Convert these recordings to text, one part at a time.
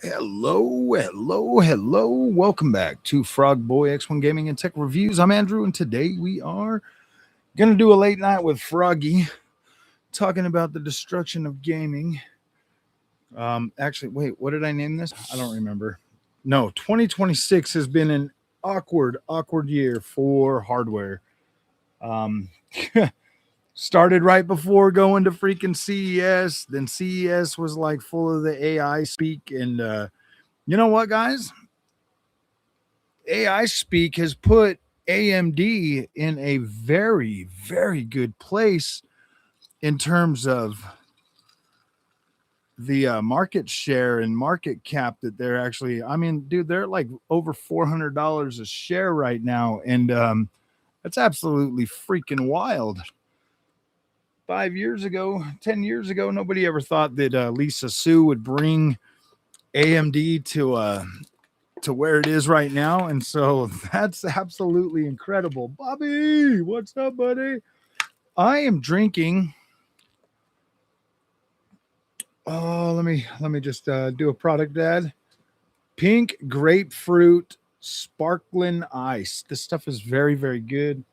Hello. Welcome back to Frog Boy X1 Gaming and Tech Reviews. I'm Andrew, and today we are going to do a late night with Froggy talking about the destruction of gaming. Actually, wait, what did I name this? I don't remember. No, 2026 has been an awkward year for hardware. Um, Started right before going to freaking CES. Then CES was like full of the AI speak. And you know what, guys? AI speak has put AMD in a very good place in terms of the market share and market cap that they're actually. I mean, dude, they're like over $400 a share right now, and that's absolutely freaking wild. 5 years ago, 10 years ago, nobody ever thought that Lisa Su would bring AMD to where it is right now. And so that's absolutely incredible. Bobby, what's up, buddy? I am drinking. Oh, let me just do a product ad. Pink grapefruit sparkling ice. This stuff is very good.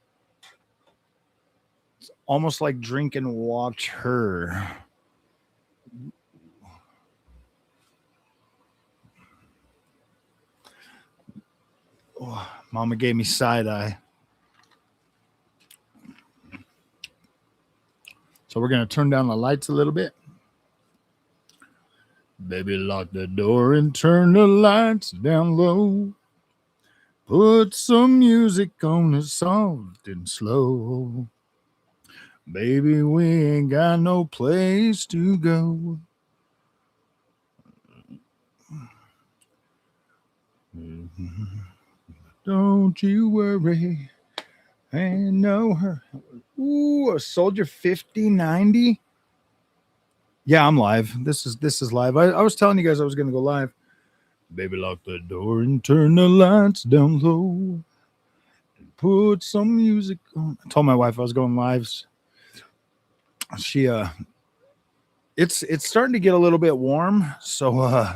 Almost like drinking water. Oh, Mama gave me side eye. So we're gonna turn down the lights a little bit. Baby, lock the door and turn the lights down low. Put some music on it soft and slow. Baby, we ain't got no place to go. Don't you worry. Ain't no her. Ooh, a Soldier 5090. Yeah, I'm live. This is live. I was telling you guys I was gonna go live. Baby, lock the door and turn the lights down low. Put some music on. I told my wife I was going live. She it's starting to get a little bit warm, so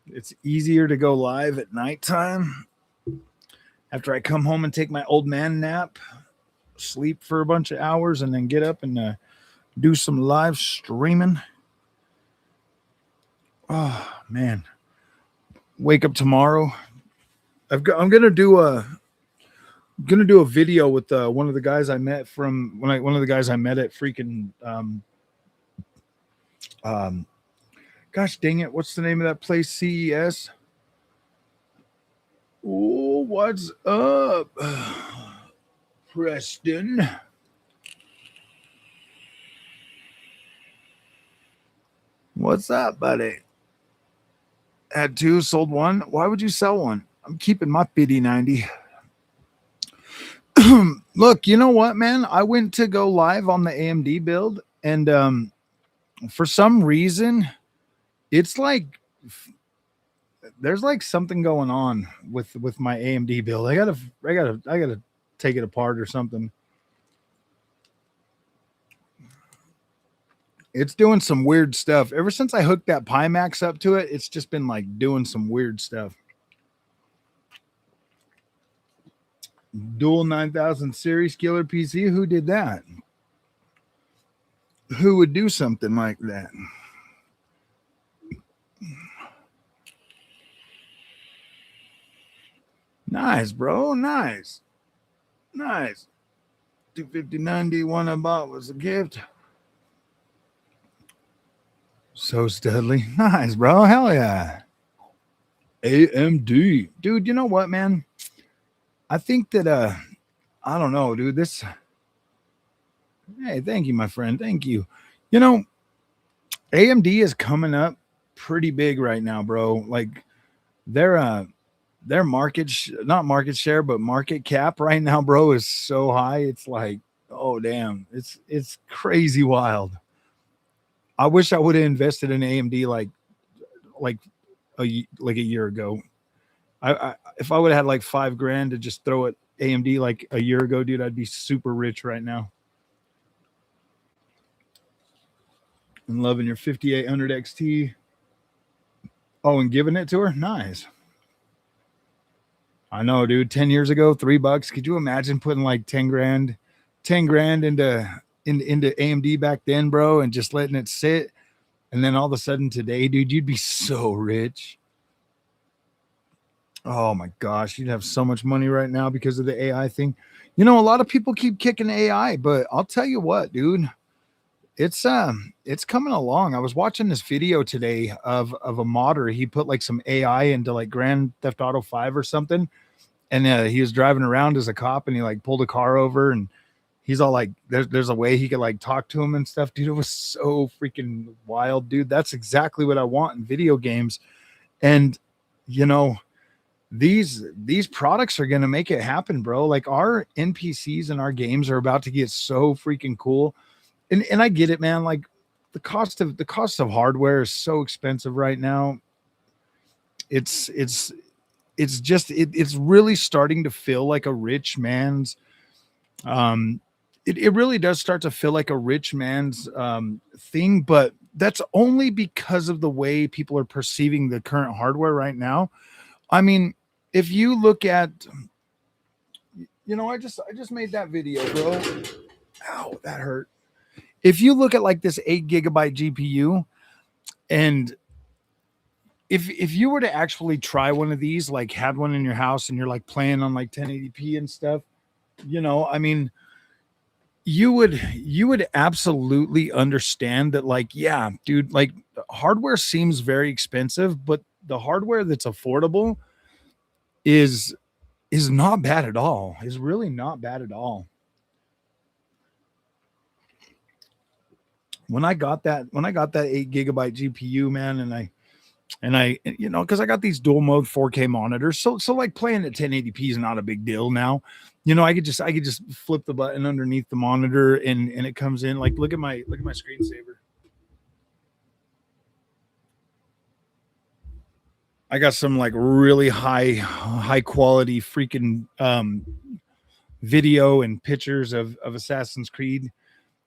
it's easier to go live at nighttime after I come home and take my old man nap, sleep for a bunch of hours, and then get up and do some live streaming. Oh man, wake up tomorrow. I'm gonna do a video with one of the guys I met from one of the guys I met at freaking um gosh dang it, what's the name of that place? CES. Oh, what's up, Preston? What's up, buddy? Had two, sold one. Why would you sell one? I'm keeping my PD90. Look, you know what, man? I went to go live on the AMD build, and for some reason, it's like there's like something going on with my AMD build. I gotta take it apart or something. It's doing some weird stuff. Ever since I hooked that Pimax up to it, it's just been like doing some weird stuff. Dual 9000 series killer PC. Who did that? Who would do something like that? Nice, bro. Nice. 25090 one I bought was a gift. So studly. Nice, bro. Hell yeah. AMD. Dude, you know what, man? I think that I don't know, dude. This Hey, thank you, my friend. Thank you. You know, AMD is coming up pretty big right now, bro. Like their their not market share, but market cap right now, bro, is so high. It's like, oh damn, it's crazy wild. I wish I would have invested in AMD like like a year ago. I if I would have had like 5 grand to just throw at AMD like a year ago, dude, I'd be super rich right now. And loving your 5800 XT. Oh, and giving it to her? Nice. I know, dude. 10 years ago, $3. Could you imagine putting like 10 grand, 10 grand into AMD back then, bro, and just letting it sit? And then all of a sudden today, dude, you'd be so rich. Oh my gosh, you'd have so much money right now because of the AI thing. You know, a lot of people keep kicking AI, but I'll tell you what, dude, it's coming along. I was watching this video today of a modder. He put like some AI into like Grand Theft Auto 5 or something, and he was driving around as a cop, and he like pulled a car over, and he's all like, there's a way he could like talk to him and stuff, dude. It was so freaking wild, dude. That's exactly what I want in video games. And you know, these products are going to make it happen, bro. Like our NPCs and our games are about to get so freaking cool. And I get it, man. Like the cost of hardware is so expensive right now. It's really starting to feel like a rich man's um it really does start to feel like a rich man's thing, but that's only because of the way people are perceiving the current hardware right now. I mean, if you look at, I just made that video, bro. Ow, that hurt. If you look at like this 8 GB GPU, and if you were to actually try one of these, like had one in your house and you're like playing on like 1080p and stuff, I mean, you would absolutely understand that, like, yeah, dude, like hardware seems very expensive, but the hardware that's affordable is is not bad at all. Is really not bad at all. When I got that 8 GB GPU, man, and I because I got these dual mode 4K monitors, so like playing at 1080p is not a big deal now. I could just flip the button underneath the monitor, and it comes in. Like, look at my screensaver. I got some like really high quality freaking video and pictures of Assassin's Creed.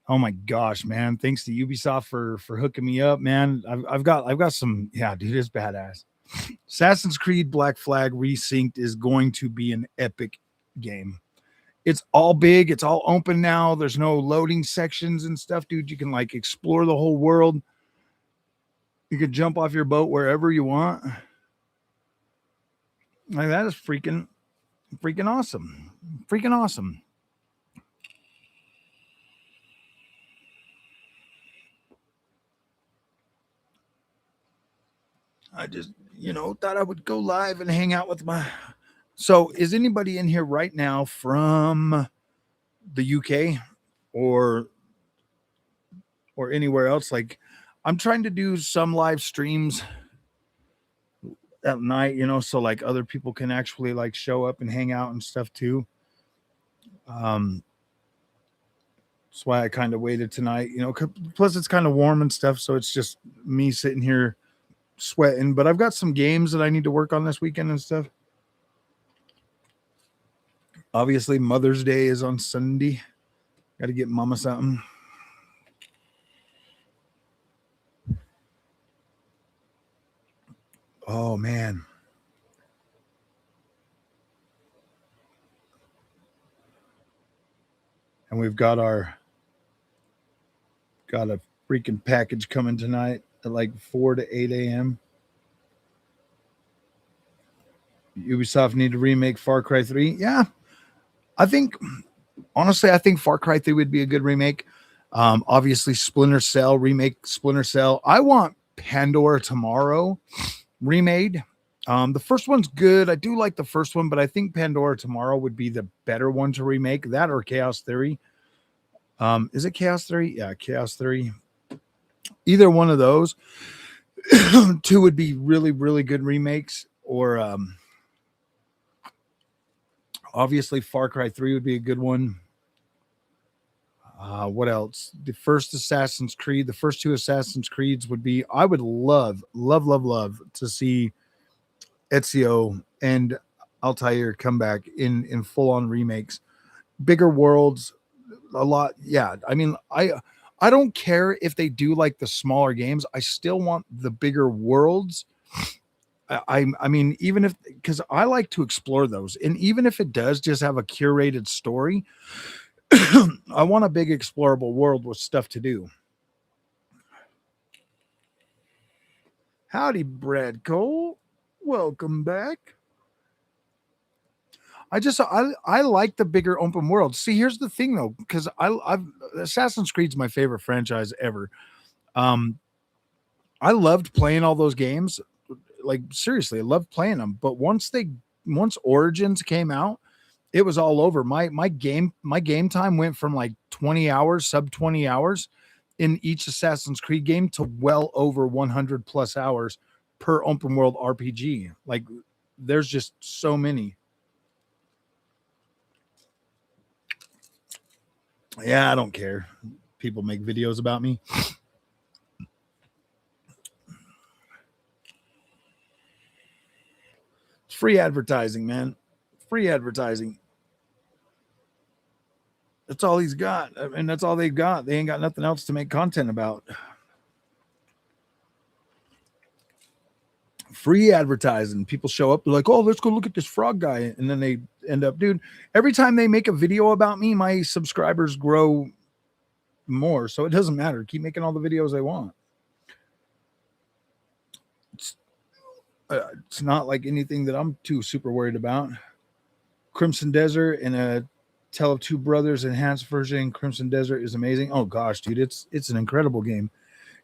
Oh my gosh, man! Thanks to Ubisoft for hooking me up, man. I've got some. Yeah, dude, it's badass. Assassin's Creed Black Flag Resynced is going to be an epic game. It's all big. It's all open now. There's no loading sections and stuff, dude. You can like explore the whole world. You can jump off your boat wherever you want. Like, that is freaking awesome. Freaking awesome. I just, thought I would go live and hang out with my. So, is anybody in here right now from the UK or anywhere else? Like, I'm trying to do some live streams at night, so like other people can actually like show up and hang out and stuff too. Um, that's why I kind of waited tonight, plus it's kind of warm and stuff, so it's just me sitting here sweating. But I've got some games that I need to work on this weekend and stuff. Obviously, Mother's Day is on Sunday. Got to get mama something. Oh man. And we've got a freaking package coming tonight at like 4 to 8 a.m. Ubisoft need to remake Far Cry 3. Yeah. I think honestly, I think Far Cry 3 would be a good remake. Obviously, Splinter Cell, remake Splinter Cell. I want Pandora Tomorrow remade. The first one's good. I do like the first one, but I think Pandora Tomorrow would be the better one to remake. That or Chaos Theory. Is it Chaos Theory? Yeah, Chaos Theory. Either one of those two would be really, really good remakes. Or obviously, Far Cry 3 would be a good one. What else? The first Assassin's Creed, the first two Assassin's Creeds would be. I would love, love, love, love to see Ezio and Altair come back in full on remakes, bigger worlds, a lot. Yeah, I mean, I don't care if they do like the smaller games. I still want the bigger worlds I mean, even if, because I like to explore those, and even if it does just have a curated story, I want a big explorable world with stuff to do. Howdy, Brad Cole. Welcome back. I like the bigger open world. See, here's the thing though, because I've Assassin's Creed's my favorite franchise ever. Um, I loved playing all those games. Like seriously, I loved playing them. But once Origins came out, it was all over. My game time went from like 20 hours, sub 20 hours in each Assassin's Creed game to well over 100 plus hours per open world RPG. Like there's just so many. Yeah, I don't care. People make videos about me. It's free advertising, man. Free advertising. That's all he's got. I mean, that's all they've got. They ain't got nothing else to make content about. Free advertising. People show up, they're like, oh, let's go look at this frog guy. And then they end up, dude, every time they make a video about me, my subscribers grow more. So it doesn't matter. Keep making all the videos they want. It's not like anything that I'm too super worried about. Crimson Desert and a Tale of Two Brothers enhanced version. Crimson Desert is amazing. Oh gosh, dude, it's an incredible game.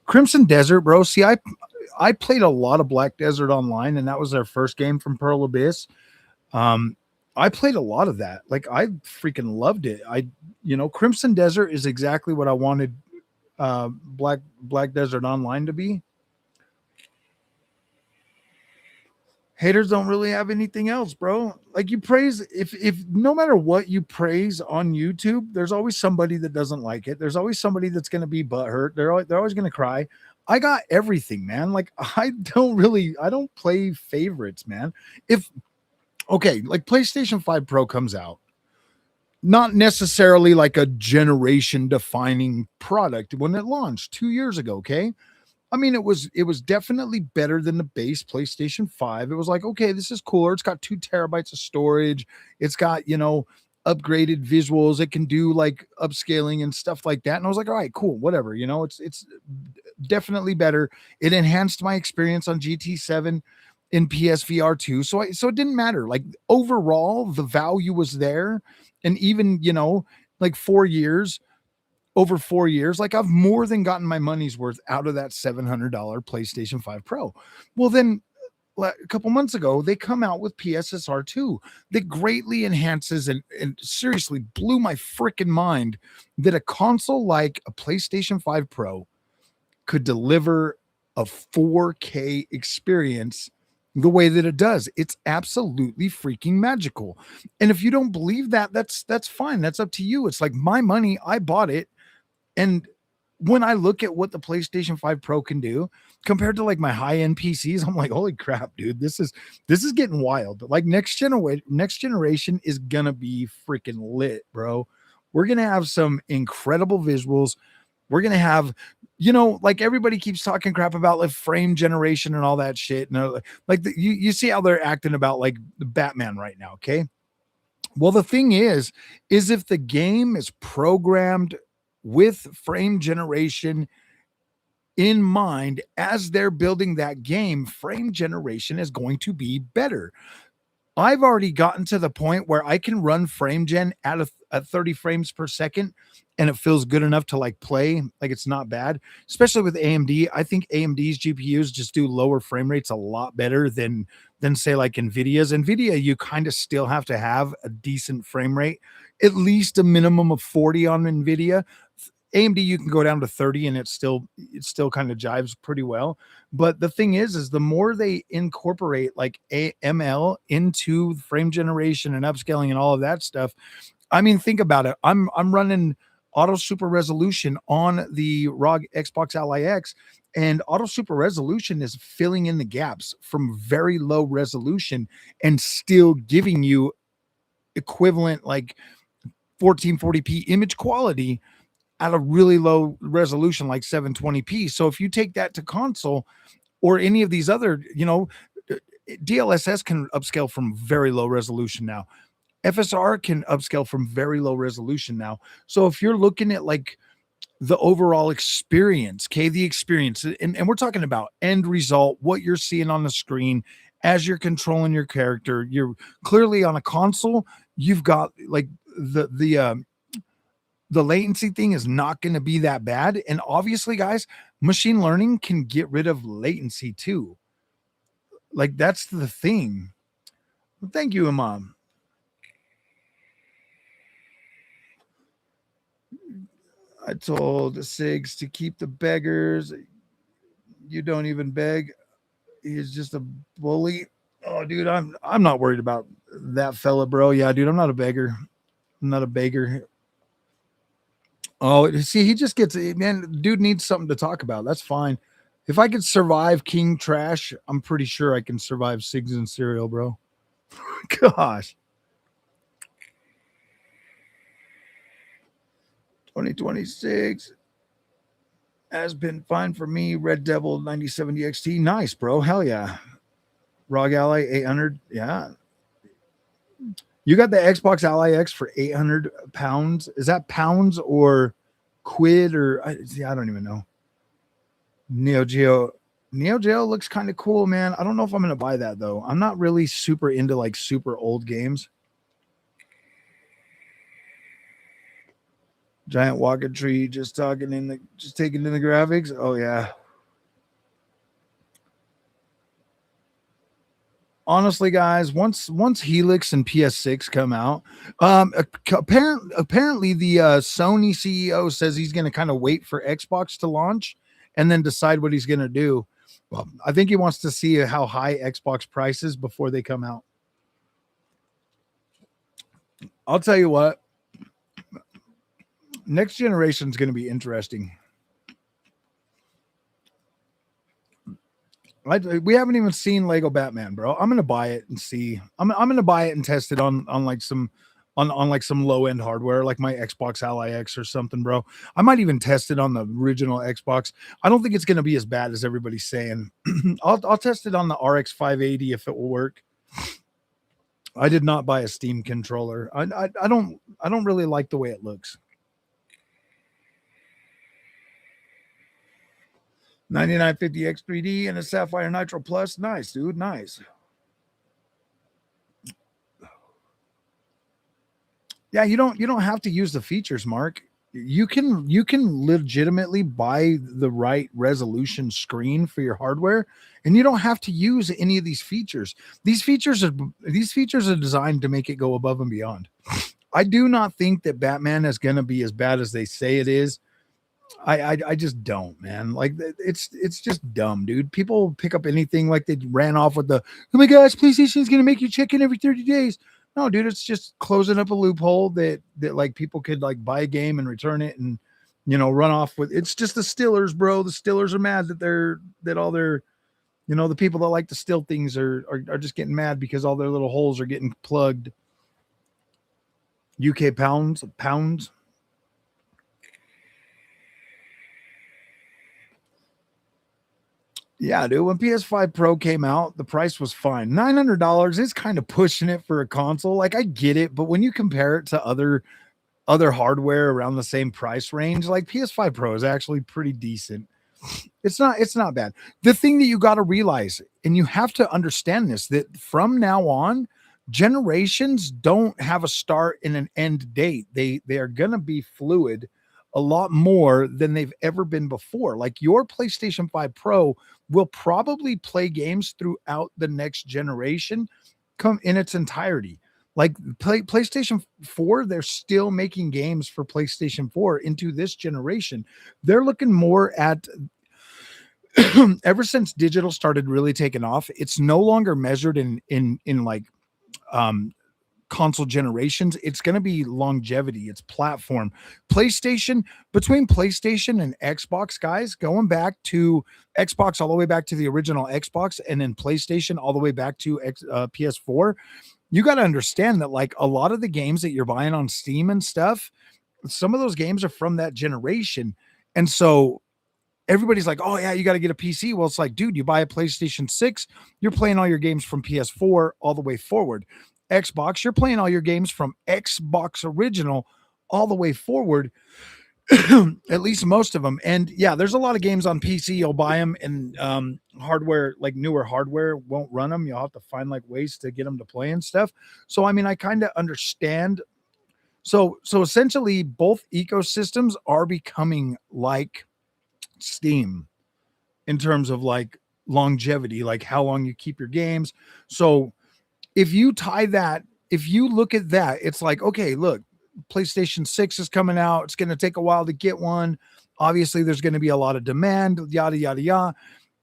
Crimson Desert, bro. See, I played a lot of Black Desert Online, and that was their first game from Pearl Abyss. I played a lot of that. Like I freaking loved it. Crimson Desert is exactly what I wanted Black Desert Online to be. Haters don't really have anything else, bro. Like you praise, if no matter what you praise on YouTube, there's always somebody that doesn't like it. There's always somebody that's going to be butthurt. They're always going to cry. I got everything, man. Like I don't play favorites, man. If okay, like PlayStation 5 Pro comes out, not necessarily like a generation defining product when it launched 2 years ago, okay? I mean, it was definitely better than the base PlayStation 5. It was like, okay, this is cooler. It's got 2 terabytes of storage. It's got, upgraded visuals. It can do like upscaling and stuff like that. And I was like, all right, cool, whatever. It's definitely better. It enhanced my experience on GT7 in PSVR 2. So it didn't matter. Like overall, the value was there. And even, like 4 years over 4 years, like I've more than gotten my money's worth out of that $700 PlayStation 5 Pro. Well, then a couple months ago, they come out with PSSR 2 that greatly enhances and seriously blew my freaking mind that a console like a PlayStation 5 Pro could deliver a 4K experience the way that it does. It's absolutely freaking magical. And if you don't believe that, that's fine. That's up to you. It's like my money, I bought it. And when I look at what the PlayStation 5 Pro can do compared to like my high-end PCs, I'm like, holy crap, dude, this is getting wild. Like next generation is gonna be freaking lit, bro. We're gonna have some incredible visuals. We're gonna have, like everybody keeps talking crap about like frame generation and all that shit. And you see how they're acting about like the Batman right now, okay? Well, the thing is if the game is programmed with frame generation in mind as they're building that game, frame generation is going to be better. I've already gotten to the point where I can run frame gen at 30 frames per second and it feels good enough to like play. Like it's not bad, especially with AMD. I think AMD's GPUs just do lower frame rates a lot better than say like Nvidia's. Nvidia, you kind of still have to have a decent frame rate, at least a minimum of 40 on Nvidia. AMD, you can go down to 30 and it still kind of jives pretty well. But the thing is the more they incorporate like AML into frame generation and upscaling and all of that stuff, I mean, think about it. I'm running auto super resolution on the ROG Xbox Ally X, and auto super resolution is filling in the gaps from very low resolution and still giving you equivalent like 1440p image quality at a really low resolution like 720p. So if you take that to console or any of these other, DLSS can upscale from very low resolution now. FSR can upscale from very low resolution now. So if you're looking at like the overall experience, okay, the experience, and we're talking about end result, what you're seeing on the screen as you're controlling your character. You're clearly on a console. You've got like the latency thing is not going to be that bad. And obviously, guys, machine learning can get rid of latency too. Like that's the thing. Thank you, Imam. I told the Sigs to keep the beggars. You don't even beg. He's just a bully. Oh, dude, I'm not worried about that fella, bro. Yeah, dude, I'm not a beggar. I'm not a beggar. Oh, see, he just gets, man, dude needs something to talk about. That's fine. If I could survive King Trash, I'm pretty sure I can survive Sigs and Cereal, bro. Gosh. 2026 has been fine for me. Red Devil 9070 XT. Nice, bro. Hell yeah. ROG Ally 800. Yeah. You got the Xbox Ally X for 800 pounds. Is that pounds or quid or I don't even know. Neo Geo. Neo Geo looks kind of cool, man. I don't know if I'm going to buy that though. I'm not really super into like super old games. Giant walking tree, just taking in the graphics. Oh yeah. Honestly, guys, once Helix and PS6 come out, apparently the Sony CEO says he's going to kind of wait for Xbox to launch and then decide what he's going to do. Well, I think he wants to see how high Xbox prices before they come out. I'll tell you what, next generation is going to be interesting. We haven't even seen Lego Batman, bro. I'm gonna buy it and see. I'm gonna buy it and test it on like some like some low end hardware, like my Xbox Ally X or something, bro. I might even test it on the original Xbox. I don't think it's gonna be as bad as everybody's saying. I'll test it on the RX 580 if it will work. I did not buy a Steam controller. I don't really like the way it looks. 9950X 3D and a Sapphire Nitro Plus. Nice, dude. Nice. Yeah, you don't have to use the features, Mark. You can legitimately buy the right resolution screen for your hardware, and you don't have to use any of these features. These features are designed to make it go above and beyond. I do not think that Batman is going to be as bad as they say it is. I just don't, man. Like it's just dumb, dude. People pick up anything like they ran off with the, oh my gosh, PlayStation is gonna make you check in every 30 days. No, dude, it's just closing up a loophole that like people could like buy a game and return it and run off with. It's just the Stillers, bro. The Stillers are mad that all their the people that like to steal things are just getting mad because all their little holes are getting plugged. UK pounds. Yeah, dude. When PS5 Pro came out, the price was fine. $900 is kind of pushing it for a console. Like I get it, but when you compare it to other hardware around the same price range, like PS5 Pro is actually pretty decent. It's not bad. The thing that you got to realize, and you have to understand this, that from now on, generations don't have a start and an end date. They are going to be fluid a lot more than they've ever been before. Like your PlayStation 5 Pro will probably play games throughout the next generation come in its entirety. Like PlayStation 4, they're still making games for PlayStation 4 into this generation. They're looking more at ever since digital started really taking off, it's no longer measured in like console generations. It's going to be longevity. It's platform. Between PlayStation and Xbox, guys, going back to Xbox all the way back to the original Xbox, and then PlayStation all the way back to PS4. You got to understand that like a lot of the games that you're buying on Steam and stuff, some of those games are from that generation, and so everybody's like, oh yeah, you got to get a PC. Well, it's like, dude, you buy a PlayStation 6, you're playing all your games from PS4 all the way forward. Xbox, you're playing all your games from Xbox original all the way forward. At least most of them. And yeah, there's a lot of games on PC. You'll buy them, and hardware, like newer hardware, won't run them. You'll have to find like ways to get them to play and stuff. So I mean, I kind of understand. So essentially, both ecosystems are becoming like Steam in terms of like longevity, like how long you keep your games. So if you tie that, if you look at that, it's like, okay, look, PlayStation 6 is coming out. It's going to take a while to get one. Obviously, there's going to be a lot of demand, yada, yada, yada.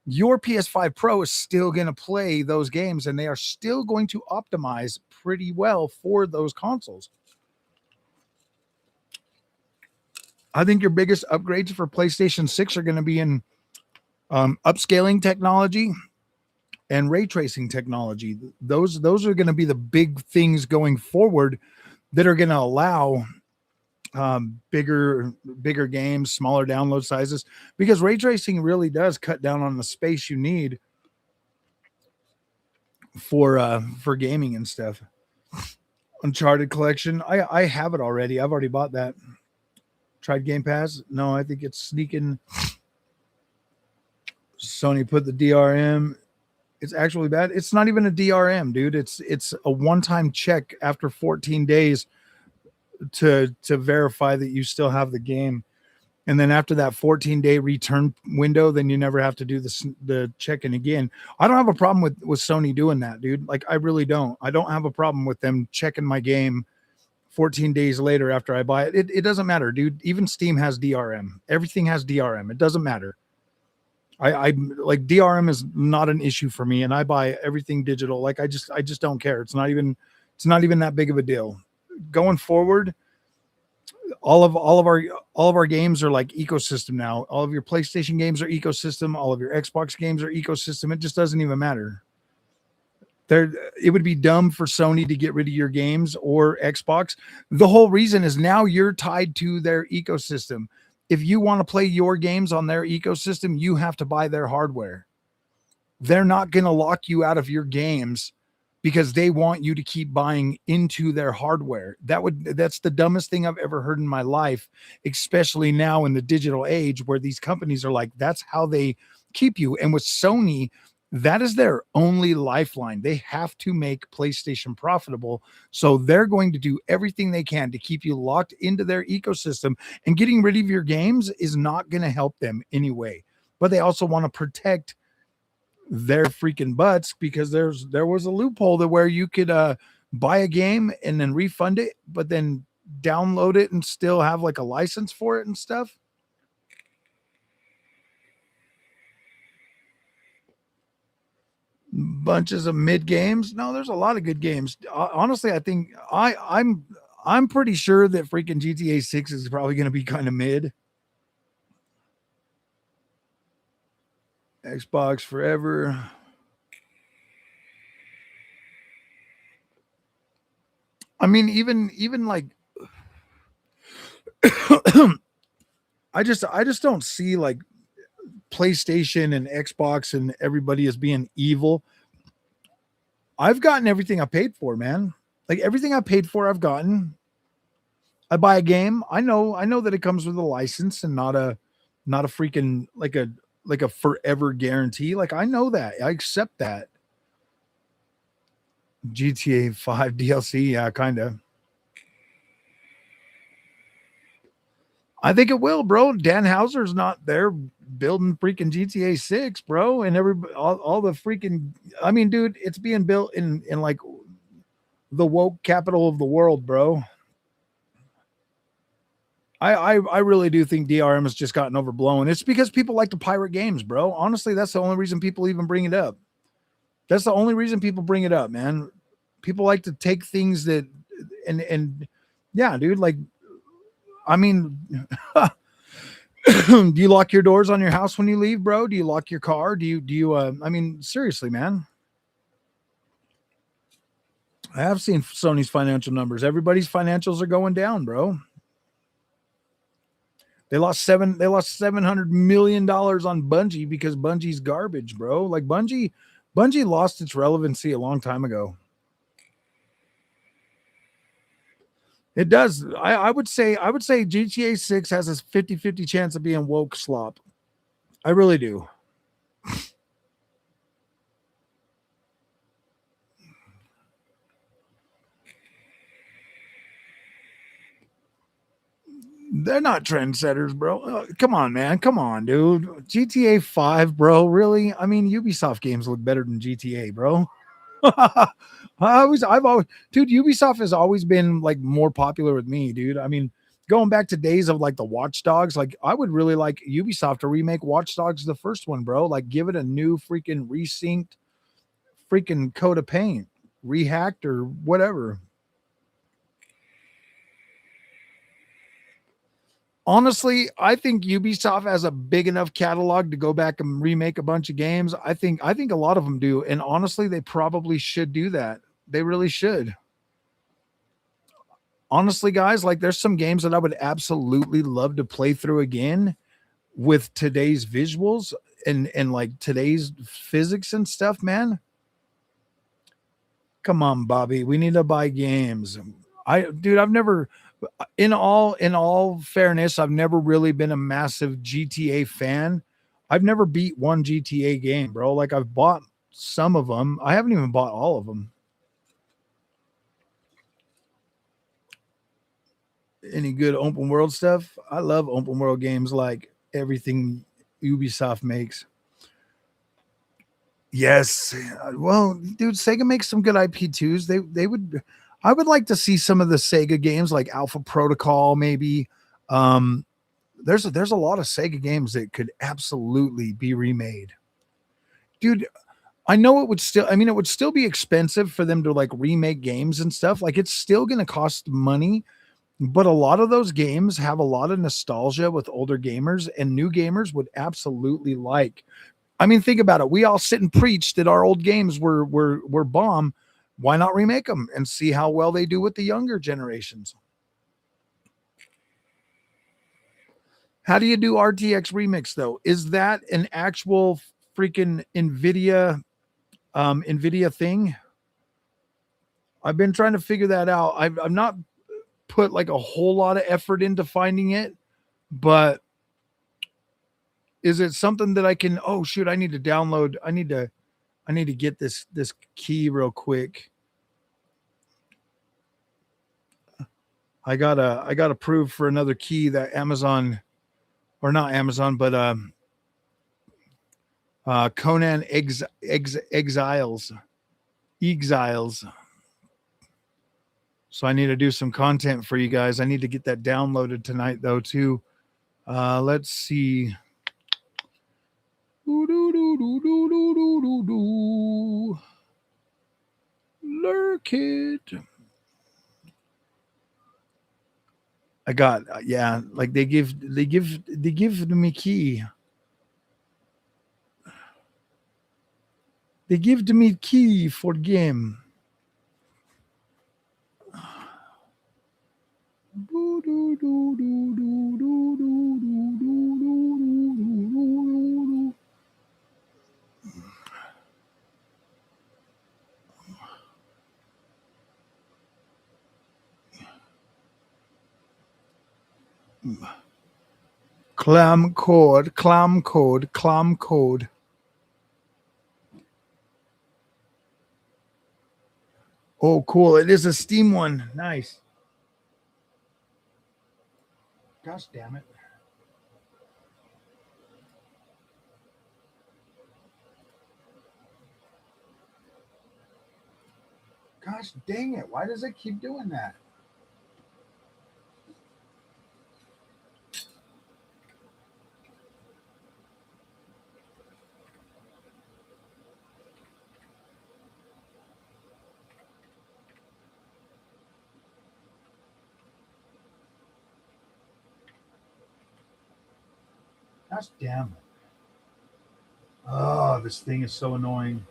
Your PS5 Pro is still going to play those games, and they are still going to optimize pretty well for those consoles. I think your biggest upgrades for PlayStation 6 are going to be in upscaling technology and ray tracing technology. Those are going to be the big things going forward that are going to allow bigger games, smaller download sizes, because ray tracing really does cut down on the space you need for gaming and stuff. Uncharted collection, I have it already. I've already bought that. Tried Game Pass? No, I think it's sneaking. Sony put the DRM. It's actually bad. It's not even a DRM, dude. It's a one-time check after 14 days to verify that you still have the game. And then after that 14-day return window, then you never have to do the check-in again. I don't have a problem with Sony doing that, dude. Like, I really don't. I don't have a problem with them checking my game 14 days later after I buy it. It doesn't matter, dude. Even Steam has DRM. Everything has DRM. It doesn't matter. I like DRM is not an issue for me, and I buy everything digital. Like I just don't care. It's not even that big of a deal. Going forward, all of our games are like ecosystem now. All of your PlayStation games are ecosystem. All of your Xbox games are ecosystem. It just doesn't even matter. It would be dumb for Sony to get rid of your games or Xbox. The whole reason is now you're tied to their ecosystem. If you want to play your games on their epicosystem, you have to buy their hardware. They're not going to lock you out of your games because they want you to keep buying into their hardware. That's the dumbest thing I've ever heard in my life, especially now in the digital age where these companies are like, that's how they keep you. And with Sony, that is their only lifeline. They have to make PlayStation profitable. So they're going to do everything they can to keep you locked into their ecosystem, and getting rid of your games is not going to help them anyway. But they also want to protect their freaking butts, because there was a loophole that where you could buy a game and then refund it, but then download it and still have like a license for it and stuff. Bunches of mid games. No, there's a lot of good games. Honestly, I think I'm pretty sure that freaking GTA 6 is probably going to be kind of mid. Xbox forever. I mean, even like I just don't see like PlayStation and Xbox and everybody as being evil. I've gotten everything I paid for, man. Like everything I paid for, I've gotten. I buy a game. I know that it comes with a license and not a freaking like a forever guarantee. Like I know that. I accept that. GTA 5 DLC, yeah, kind of. I think it will, bro. Dan Houser's not there building freaking GTA 6, bro, and all the freaking. I mean, dude, it's being built in like the woke capital of the world, bro. I really do think DRM has just gotten overblown. It's because people like to pirate games, bro. Honestly, that's the only reason people even bring it up. That's the only reason people bring it up, man. People like to take things that and yeah, dude, like I mean do you lock your doors on your house when you leave, bro? Do you lock your car? Do you I mean, seriously, man. I have seen Sony's financial numbers. Everybody's financials are going down, bro. They lost $700 million on Bungie because Bungie's garbage, bro. Like Bungie lost its relevancy a long time ago. It does. I would say GTA 6 has a 50-50 chance of being woke slop. I really do. They're not trendsetters, bro. Come on, man. Come on, dude. GTA 5, bro. Really? I mean, Ubisoft games look better than GTA, bro. I've always, dude, Ubisoft has always been like more popular with me, dude. I mean, going back to days of like the Watch Dogs, like I would really like Ubisoft to remake Watch Dogs, the first one, bro. Like give it a new freaking resynced freaking coat of paint, rehacked or whatever. Honestly, I think Ubisoft has a big enough catalog to go back and remake a bunch of games. I think a lot of them do, and honestly, they probably should do that. They really should. Honestly, guys, like there's some games that I would absolutely love to play through again with today's visuals and like today's physics and stuff, man. Come on, Bobby. We need to buy games. I've never in all fairness, I've never really been a massive GTA fan. I've never beat one GTA game, bro. Like I've bought some of them. I haven't even bought all of them. Any good open world stuff? I love open world games like everything Ubisoft makes. Yes. Well, dude, Sega makes some good IP2s. They would I would like to see some of the Sega games like Alpha Protocol maybe. Um there's a lot of Sega games that could absolutely be remade. Dude, I know it would still I mean it would still be expensive for them to like remake games and stuff. Like it's still going to cost money, but a lot of those games have a lot of nostalgia with older gamers and new gamers would absolutely like. I mean, think about it. We all sit and preach that our old games were bomb. Why not remake them and see how well they do with the younger generations? How do you do RTX remix though? Is that an actual freaking Nvidia thing? I've been trying to figure that out. I've not put like a whole lot of effort into finding it, but is it something that I can? Oh shoot! I need to download. I need to get this key real quick. I got approved for another key that Amazon or not Amazon, but Conan Exiles. So I need to do some content for you guys. I need to get that downloaded tonight though too. Let's see. Lurk it. I got yeah, like they give me key. They give to me key for game. Clam code. Oh, cool. It is a Steam one. Nice. Gosh damn it. Gosh dang it. Why does it keep doing that? Gosh damn it. Oh, this thing is so annoying.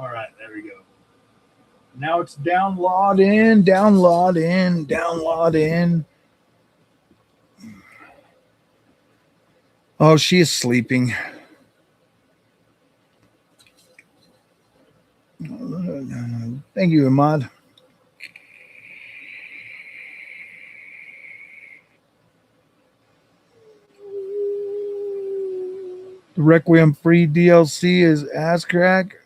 All right, there we go. Now it's download in, download in, download in. Oh, she is sleeping. Thank you, Ahmad. The Requiem free DLC is ass crack.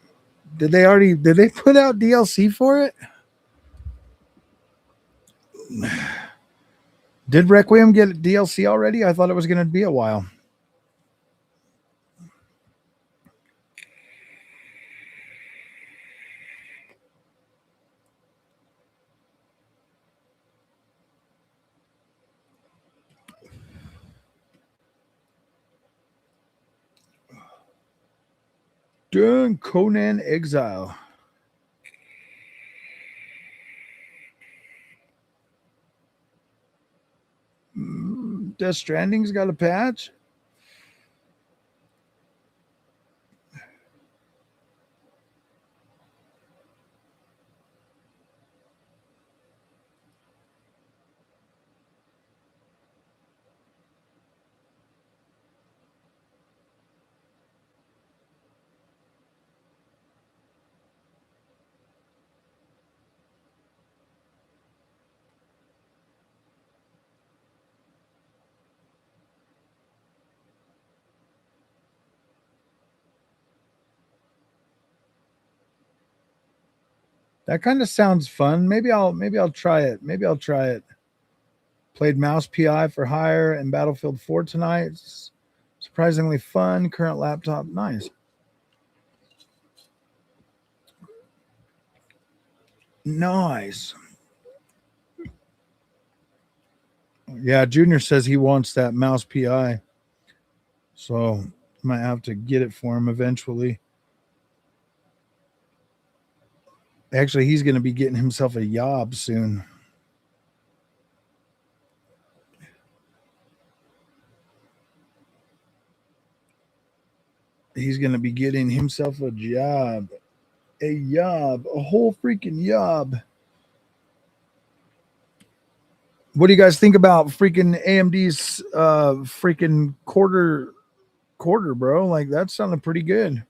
Did they put out DLC for it? Did Requiem get DLC already? I thought it was going to be a while. Dun Conan Exile. Death Stranding's got a patch. That kind of sounds fun. Maybe I'll try it. Maybe I'll try it. Played Mouse PI for Hire and Battlefield 4 tonight. It's surprisingly fun. Current laptop, nice. Nice. Yeah, Junior says he wants that Mouse PI. So might have to get it for him eventually. Actually, he's going to be getting himself a yob soon. He's going to be getting himself a job. A yob. A whole freaking yob. What do you guys think about freaking AMD's freaking quarter, bro? Like, that sounded pretty good.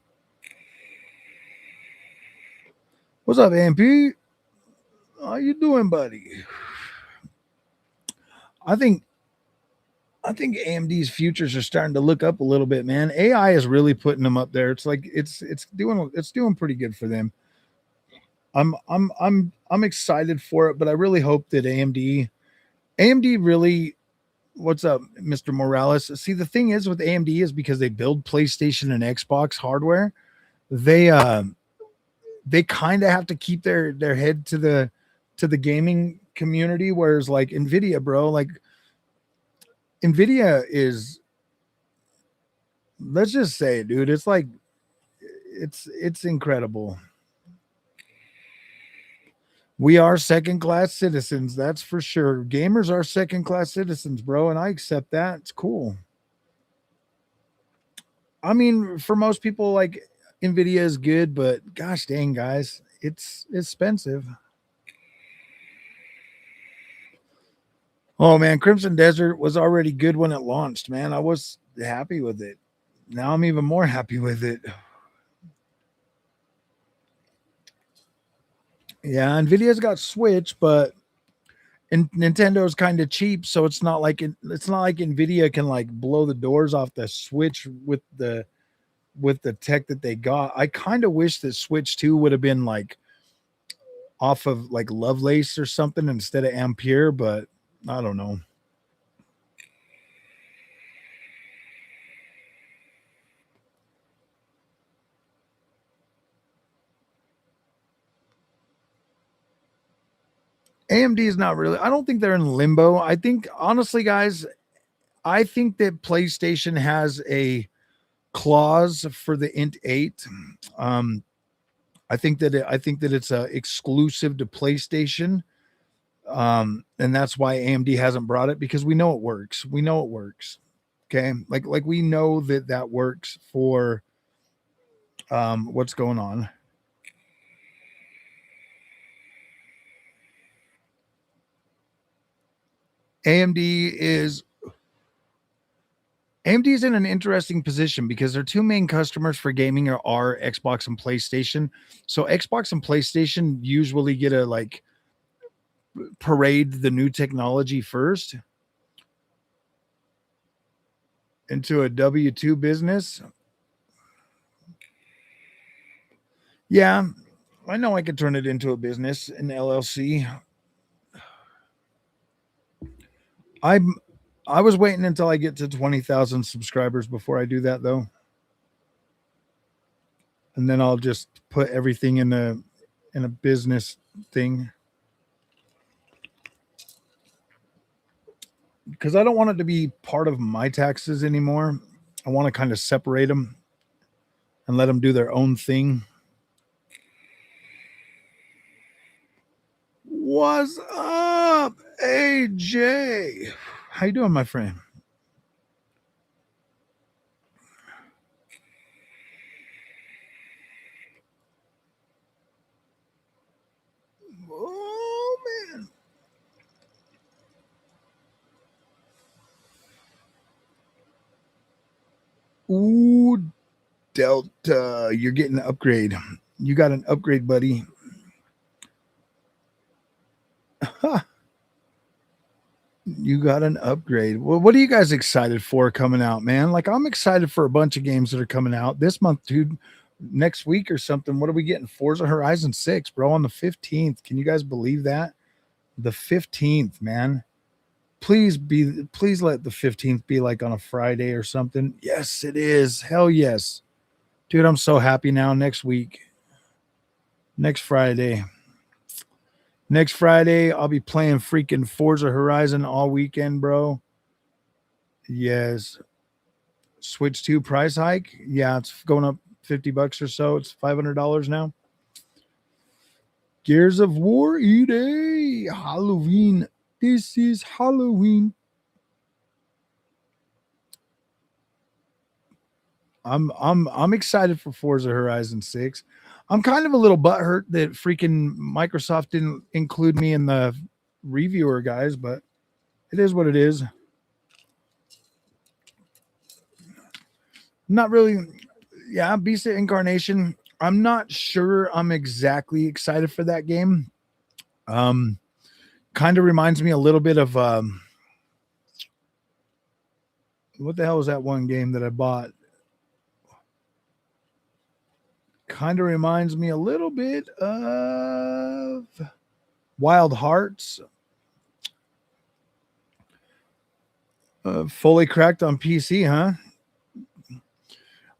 What's up, AMP? How you doing, buddy? I think AMD's futures are starting to look up a little bit, man. AI is really putting them up there. It's like it's doing pretty good for them. I'm excited for it, but I really hope that AMD really, what's up, Mr. Morales? See, the thing is with AMD is because they build PlayStation and Xbox hardware, they kind of have to keep their head to the gaming community, whereas like Nvidia, bro, like Nvidia is, let's just say it, dude, it's like it's incredible. We are second class citizens, that's for sure. Gamers are second class citizens, bro, and I accept that. It's cool. I mean, for most people, like Nvidia is good, but gosh dang, guys, it's expensive. Oh man, Crimson Desert was already good when it launched, man. I was happy with it. Now I'm even more happy with it. Yeah, Nvidia's got Switch, but Nintendo's kind of cheap, so it's not like Nvidia can like blow the doors off the Switch with the tech that they got. I kind of wish that Switch 2 would have been like off of like Lovelace or something instead of Ampere, but I don't know. AMD is not really, I don't think they're in limbo. I think honestly, guys, I think that PlayStation has a clause for the Int 8. Um, I think that it's exclusive to PlayStation. And that's why AMD hasn't brought it, because we know it works. We know it works. Okay. Like we know that works for what's going on. AMD is AMD is in an interesting position because their two main customers for gaming are Xbox and PlayStation. So Xbox and PlayStation usually get a like parade the new technology first into a W2 business. Yeah, I know I could turn it into a business, an LLC. I'm I was waiting until I get to 20,000 subscribers before I do that though. And then I'll just put everything in a business thing because I don't want it to be part of my taxes anymore. I want to kind of separate them and let them do their own thing. What's up, AJ? How you doing, my friend? Oh man. Ooh, Delta, you're getting an upgrade. You got an upgrade, buddy. You got an upgrade. Well, what are you guys excited for coming out, man? Like, I'm excited for a bunch of games that are coming out this month, dude. Next week or something. What are we getting? Forza Horizon 6, bro, on the 15th. Can you guys believe that? The 15th, man. Please let the 15th be like on a Friday or something. Yes, it is. Hell yes. Dude, I'm so happy now. Next week. Next Friday. Next Friday, I'll be playing freaking Forza Horizon all weekend, bro. Yes. Switch 2 price hike. Yeah, it's going up $50 or so. It's $500 now. Gears of War E-Day. Halloween. This is Halloween. I'm excited for Forza Horizon 6. I'm kind of a little butthurt that freaking Microsoft didn't include me in the reviewer guys, but it is what it is. Not really. Yeah, Beast of Incarnation. I'm not sure I'm exactly excited for that game. Kind of reminds me a little bit of what the hell was that one game that I bought? Kind of reminds me a little bit of Wild Hearts. Fully cracked on PC, huh?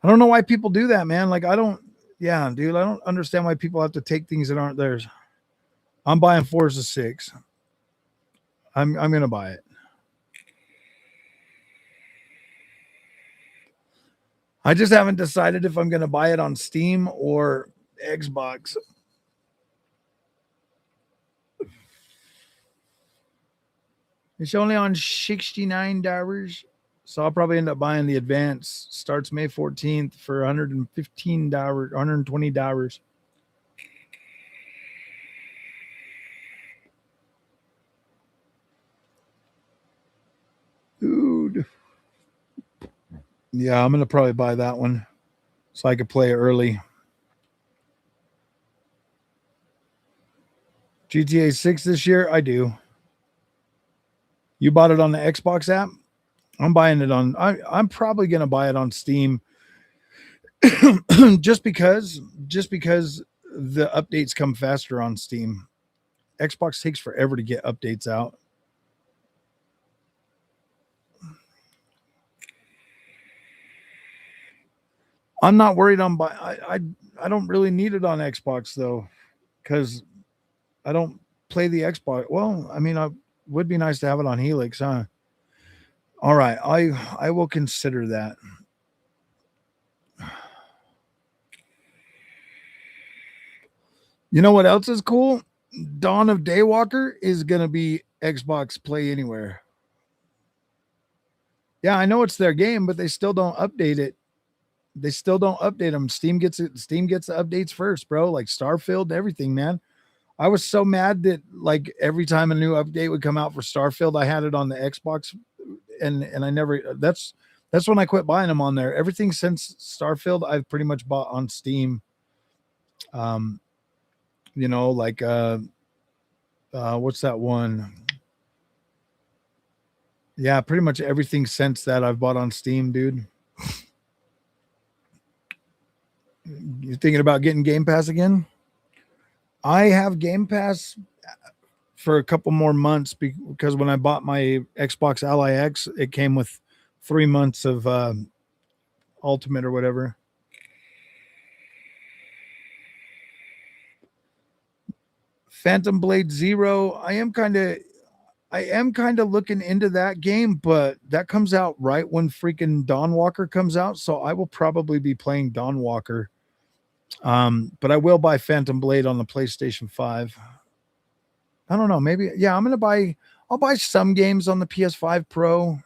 I don't know why people do that, man. Like, yeah, dude, I don't understand why people have to take things that aren't theirs. I'm buying Forza 6. I'm going to buy it. I just haven't decided if I'm going to buy it on Steam or Xbox. It's only on $69. So I'll probably end up buying the advance. Starts May 14th for $115, $120. Dude. Yeah, I'm going to probably buy that one so I could play it early. GTA 6 this year? I do. You bought it on the Xbox app? I'm buying it on. I'm probably going to buy it on Steam, just because the updates come faster on Steam. Xbox takes forever to get updates out. I'm not worried on buy. I don't really need it on Xbox though, because I don't play the Xbox. Well, I mean, I would be nice to have it on Helix, huh? All right, I will consider that. You know what else is cool? Dawn of Daywalker is going to be Xbox Play Anywhere. Yeah, I know it's their game, but they still don't update it. They still don't update them. Steam gets it. Steam gets the updates first, bro. Like Starfield, everything, man. I was so mad that like every time a new update would come out for Starfield, I had it on the Xbox, and I never. That's when I quit buying them on there. Everything since Starfield, I've pretty much bought on Steam. Um, like what's that one? Yeah, pretty much everything since that I've bought on Steam, dude. You thinking about getting Game Pass again? I have Game Pass for a couple more months because when I bought my Xbox Ally X, it came with 3 months of Ultimate or whatever. Phantom Blade Zero. I am kind of looking into that game, but that comes out right when freaking Dawn Walker comes out, so I will probably be playing Dawn Walker. But I will buy Phantom Blade on the PlayStation 5. I don't know, maybe yeah, I'll buy some games on the PS5 Pro.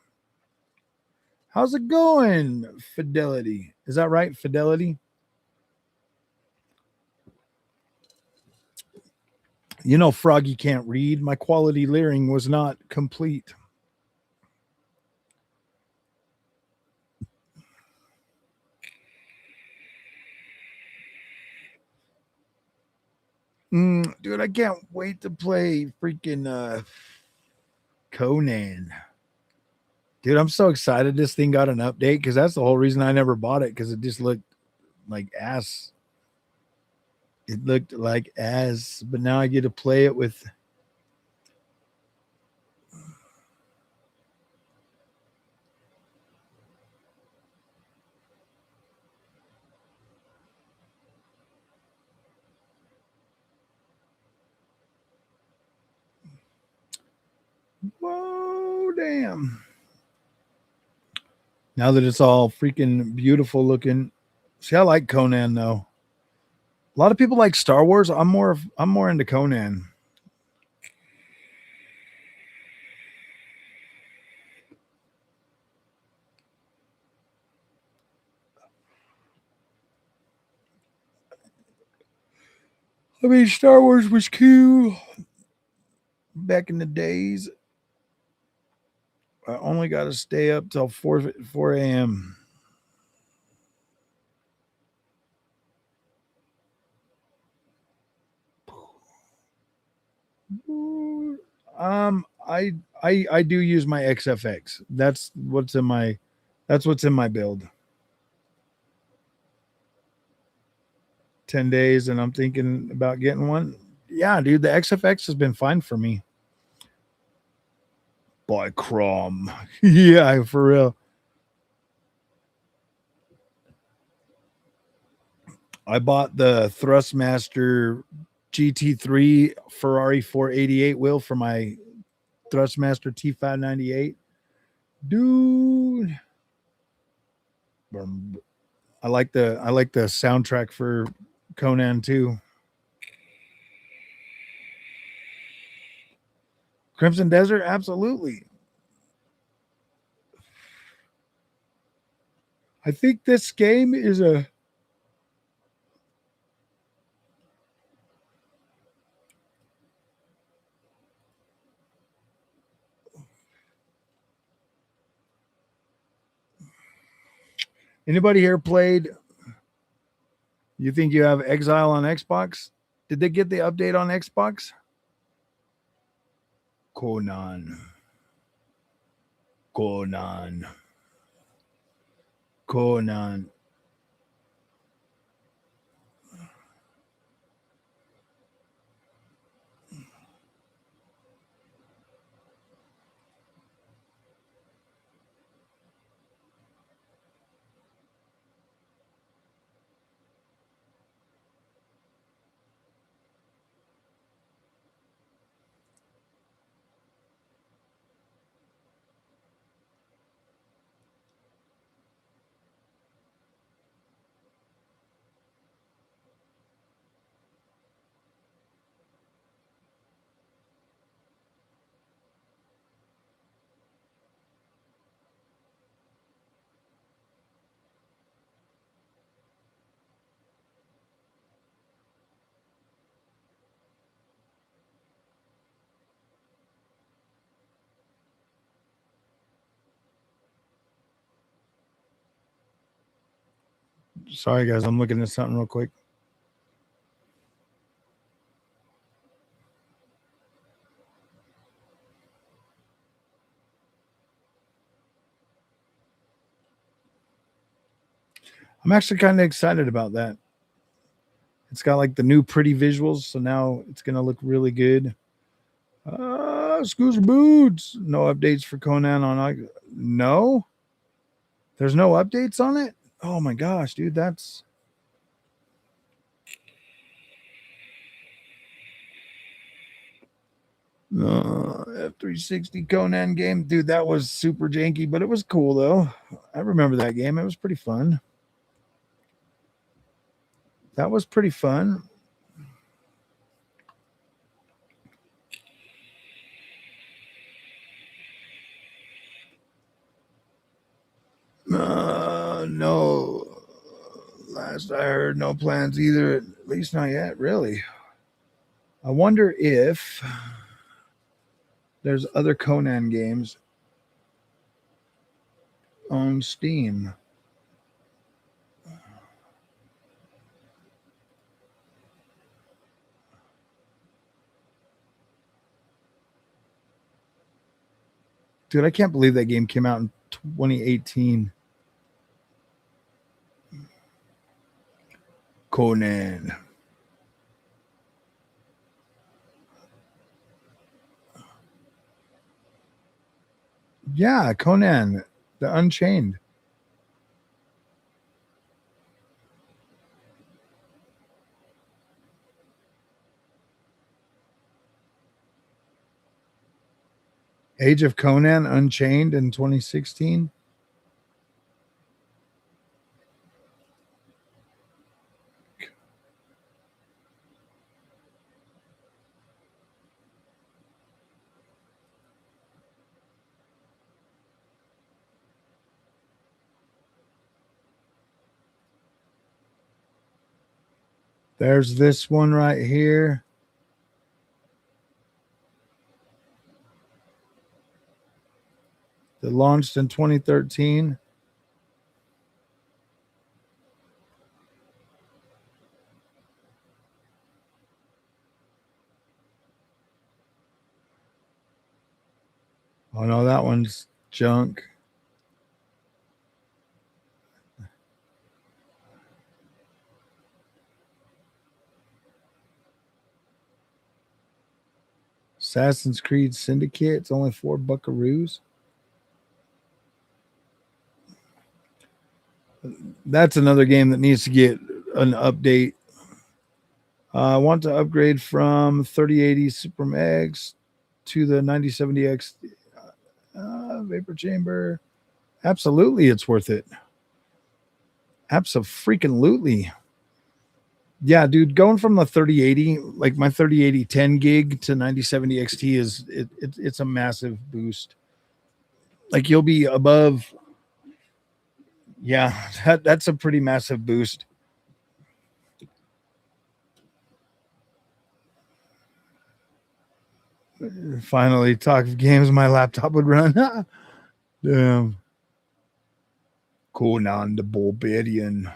How's it going? Fidelity. Is that right? Fidelity? Froggy can't read. My quality leering was not complete. Dude, I can't wait to play freaking Conan. Dude, I'm so excited this thing got an update because that's the whole reason I never bought it because it just looked like ass. It looked like ass, but now I get to play it with. Whoa, damn. Now that it's all freaking beautiful looking. See, I like Conan though. A lot of people like Star Wars. I'm more into Conan. I mean, Star Wars was cool back in the days. I only got to stay up till 4 a.m. I do use my XFX. That's what's in my build. 10 days, and I'm thinking about getting one. Yeah, dude, the XFX has been fine for me. By Crom. Yeah, for real. I bought the Thrustmaster GT3 Ferrari 488 wheel for my Thrustmaster T598. Dude, I like the soundtrack for Conan too. Crimson Desert, absolutely. I think this game is a. Anybody here played? You think you have Exile on Xbox? Did they get the update on Xbox? Conan. Conan. Conan. Sorry, guys. I'm looking at something real quick. I'm actually kind of excited about that. It's got like the new pretty visuals, so now it's gonna look really good. Scooter Boots. No updates for Conan on. No, there's no updates on it. Oh my gosh, dude, that's. F360 Conan game, dude. That was super janky, but it was cool though. I remember that game. It was pretty fun. That was pretty fun. No. Last I heard, no plans either. At least not yet, really. I wonder if there's other Conan games on Steam. Dude, I can't believe that game came out in 2018. Conan. Yeah, Conan, the Unchained. Age of Conan Unchained in 2016. There's this one right here. That launched in 2013. Oh no, that one's junk. Assassin's Creed Syndicate. It's only 4 buckaroos. That's another game that needs to get an update. I want to upgrade from 3080 Super Max to the 9070X Vapor Chamber. Absolutely, it's worth it. Absolutely. Yeah, dude, going from the 3080, like my 3080 10 gig to 9070 XT it's a massive boost. Like you'll be above. Yeah, that's a pretty massive boost. Finally, talk of games my laptop would run. Damn. Conan the Barbarian.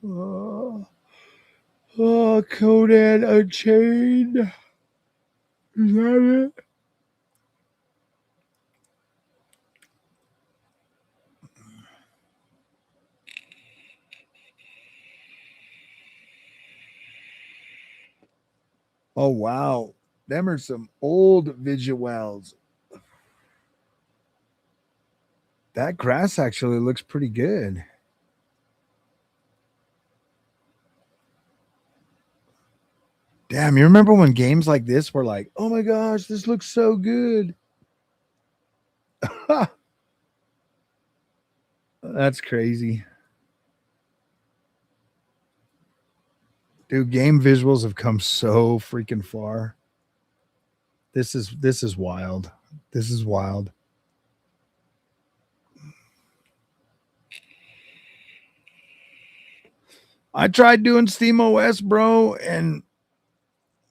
Conan Unchained. Is that it? Oh wow, them are some old visuals. That grass actually looks pretty good. Damn, you remember when games like this were like, oh my gosh, this looks so good. That's crazy. Dude, game visuals have come so freaking far. This is wild. This is wild. I tried doing Steam OS, bro, and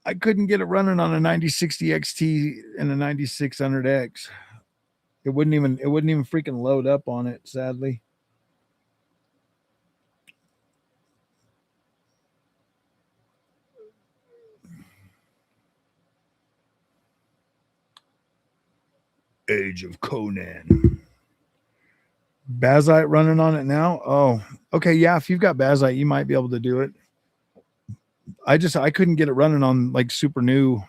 I couldn't get it running on a 9060 XT and a 9600X. It wouldn't even freaking load up on it, sadly. Age of Conan. Bazite running on it now. Oh, okay. Yeah, if you've got Bazite, you might be able to do it. I couldn't get it running on like super new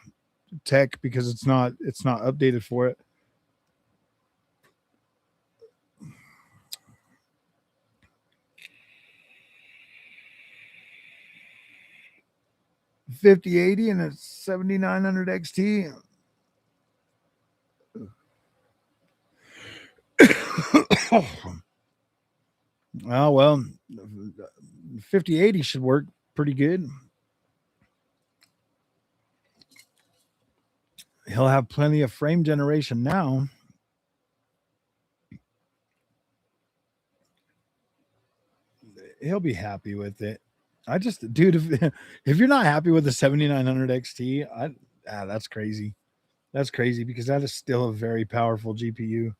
tech because it's not updated for it. $5080 and it's 7900 XT. Oh well, 5080 should work pretty good. He'll have plenty of frame generation now. He'll be happy with it. I just, dude, if you're not happy with the 7900 XT, that's crazy. That's crazy because that is still a very powerful GPU.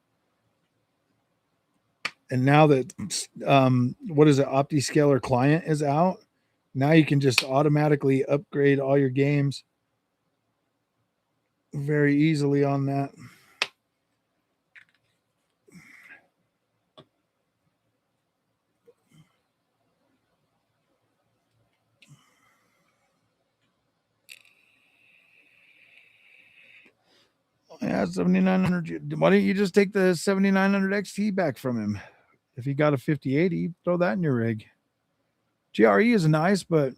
And now that what is it, OptiScaler client is out, now you can just automatically upgrade all your games very easily on that. Yeah, 7900. Why don't you just take the 7900 XT back from him? If you got a 5080, throw that in your rig. GRE is nice, but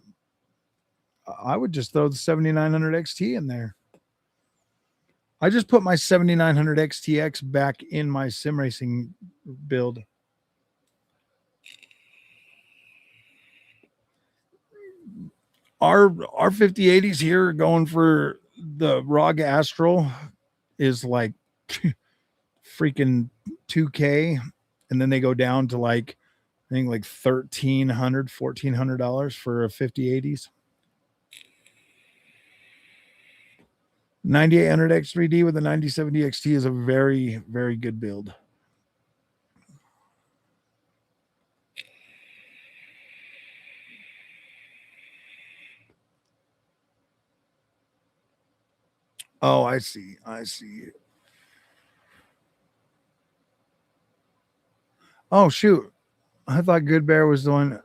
I would just throw the 7900 XT in there. I just put my 7900 XTX back in my sim racing build. Our 5080s here going for the ROG Astral is like freaking 2K, and then they go down to like I think like $1,300 for a 5080s. 9800 X3D with a 9070 XT is a very, very good build. Oh, I see. I see. Oh, shoot. I thought Good Bear was the one.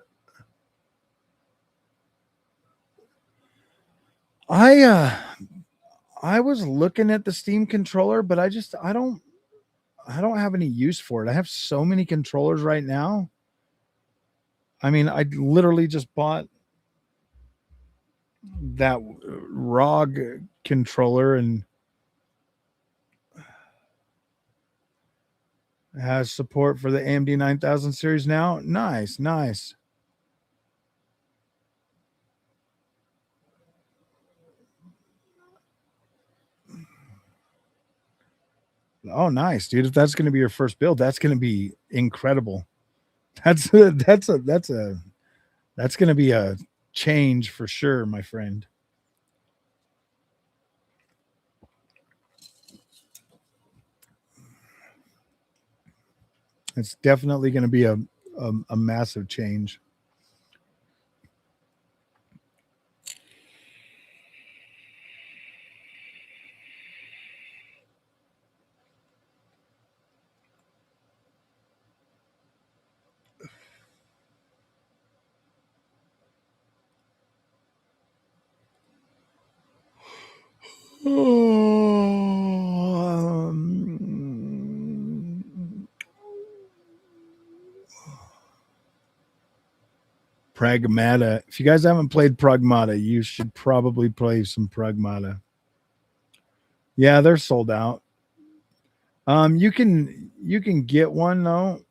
I was looking at the Steam controller, but I don't have any use for it. I have so many controllers right now. I mean, I literally just bought that ROG controller and has support for the AMD 9000 series now. Nice, nice. Oh, nice, dude. If that's going to be your first build, that's going to be incredible. That's going to be a change for sure, my friend. It's definitely going to be a massive change. Pragmata. If you guys haven't played Pragmata, you should probably play some Pragmata. Yeah, they're sold out. You can get one though.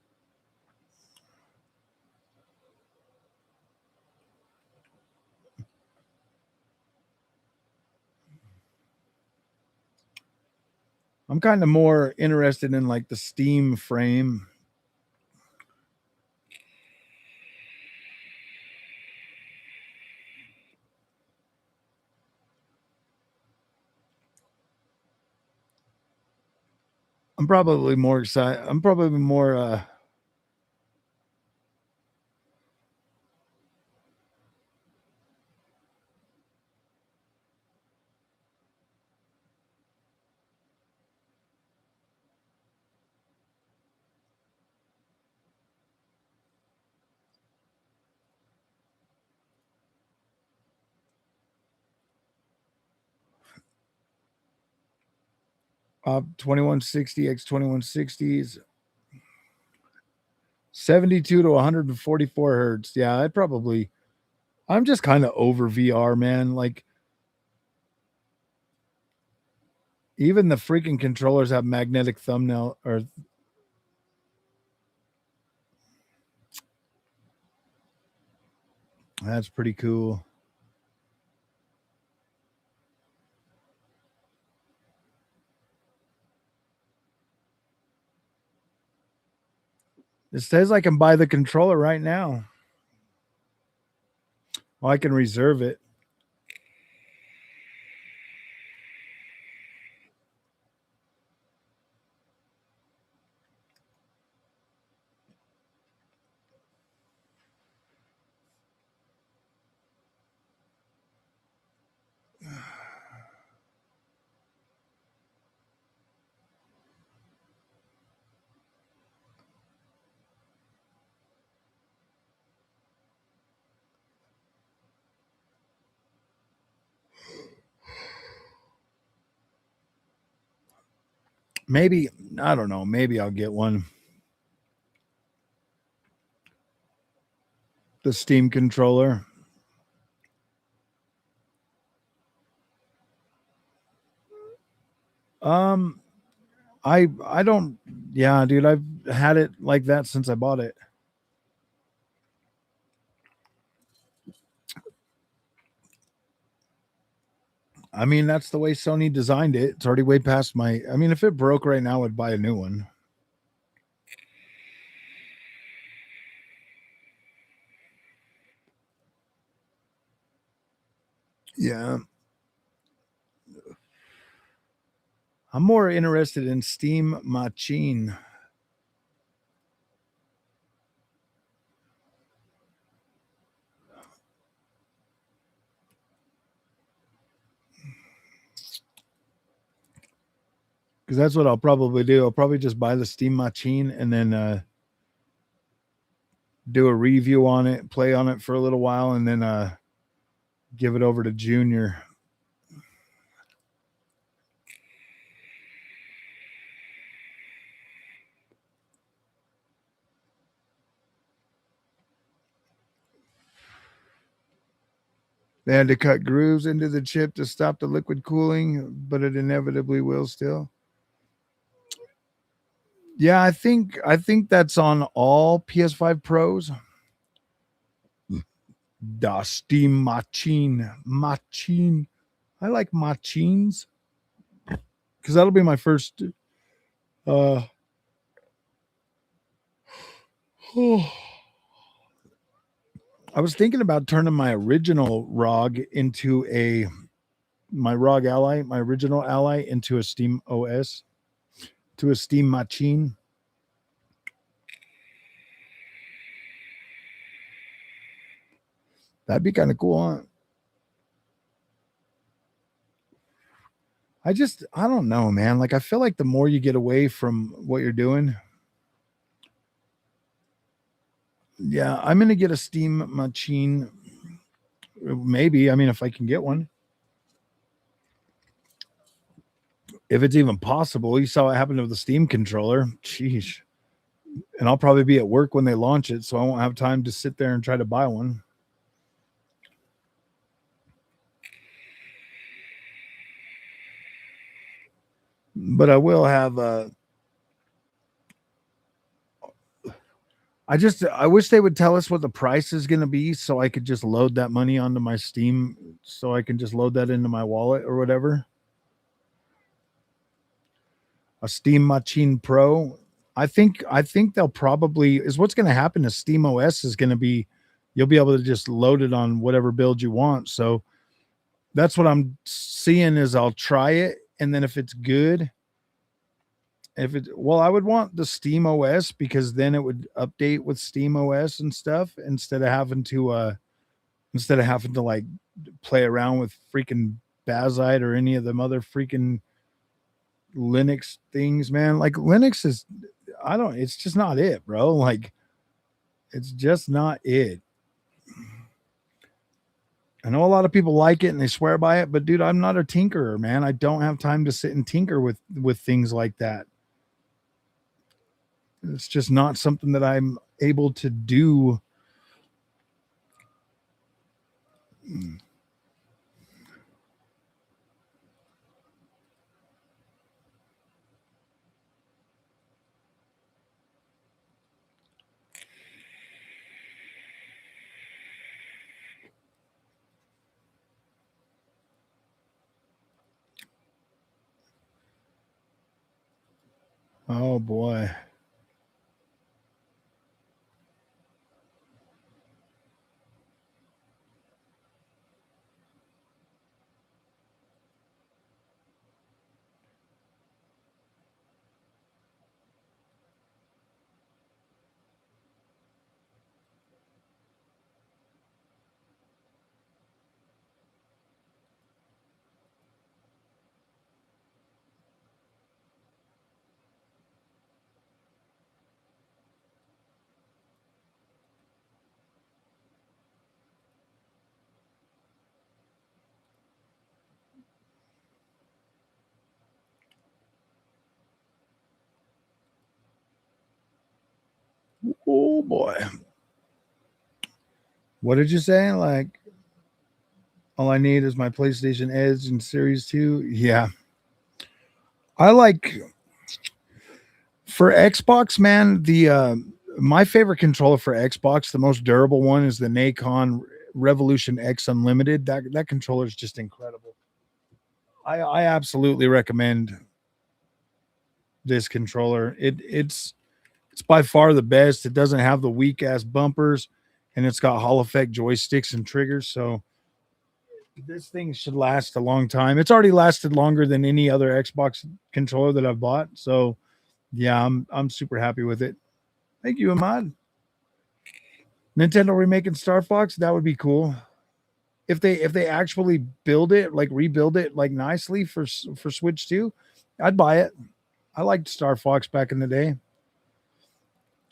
I'm kind of more interested in like the Steam frame. I'm probably more excited. I'm probably more 2160 X2160s, 72 to 144 hertz. Yeah, I'd probably. I'm just kind of over VR, man. Like, even the freaking controllers have magnetic thumbnail or that's pretty cool. It says I can buy the controller right now. Well, I can reserve it. Maybe, I don't know, maybe I'll get one. The Steam controller. Um I don't, yeah, dude, I've had it like that since I bought it. I mean, that's the way Sony designed it. It's already way past my. I mean, if it broke right now, I'd buy a new one. Yeah. I'm more interested in Steam Machine. Because that's what I'll probably do. I'll probably just buy the Steam Machine and then do a review on it, play on it for a little while, and then give it over to Junior. They had to cut grooves into the chip to stop the liquid cooling, but it inevitably will still. Yeah, I think that's on all PS5 Pros. Da Steam Machine. Machine. I like machines. Because that'll be my first uh I was thinking about turning my original ROG into my ROG Ally, my original Ally into a Steam OS, to a Steam Machine. That'd be kind of cool, huh? I don't know, man. Like, I feel like the more you get away from what you're doing, yeah, I'm gonna get a Steam Machine. Maybe, I mean, if I can get one, if it's even possible. You saw what happened with the Steam controller. Sheesh. And I'll probably be at work when they launch it, so I won't have time to sit there and try to buy one. But I will have I wish they would tell us what the price is going to be so I could just load that money onto my Steam, so I can just load that into my wallet or whatever. A Steam Machine Pro. I think they'll probably is what's going to happen is Steam OS is going to be you'll be able to just load it on whatever build you want. So that's what I'm seeing is I'll try it, and then if it's good, if it well, I would want the Steam OS because then it would update with Steam OS and stuff instead of having to like play around with freaking Bazite or any of them other freaking Linux things, man. Like Linux is I don't it's just not it, bro. Like it's just not it. I know a lot of people like it and they swear by it, but dude, I'm not a tinkerer, man. I don't have time to sit and tinker with things like that. It's just not something that I'm able to do. Oh boy. Oh boy. What did you say? Like, all I need is my PlayStation Edge and Series 2. Yeah. I like for Xbox, man, the my favorite controller for Xbox, the most durable one is the Nacon Revolution X Unlimited. That controller is just incredible. I absolutely recommend this controller. It's by far the best. It doesn't have the weak ass bumpers, and it's got Hall effect joysticks and triggers. So this thing should last a long time. It's already lasted longer than any other Xbox controller that I've bought. So yeah, I'm super happy with it. Thank you, Ahmad. Nintendo remaking Star Fox, that would be cool. If they actually build it, like rebuild it like nicely for Switch 2, I'd buy it. I liked Star Fox back in the day.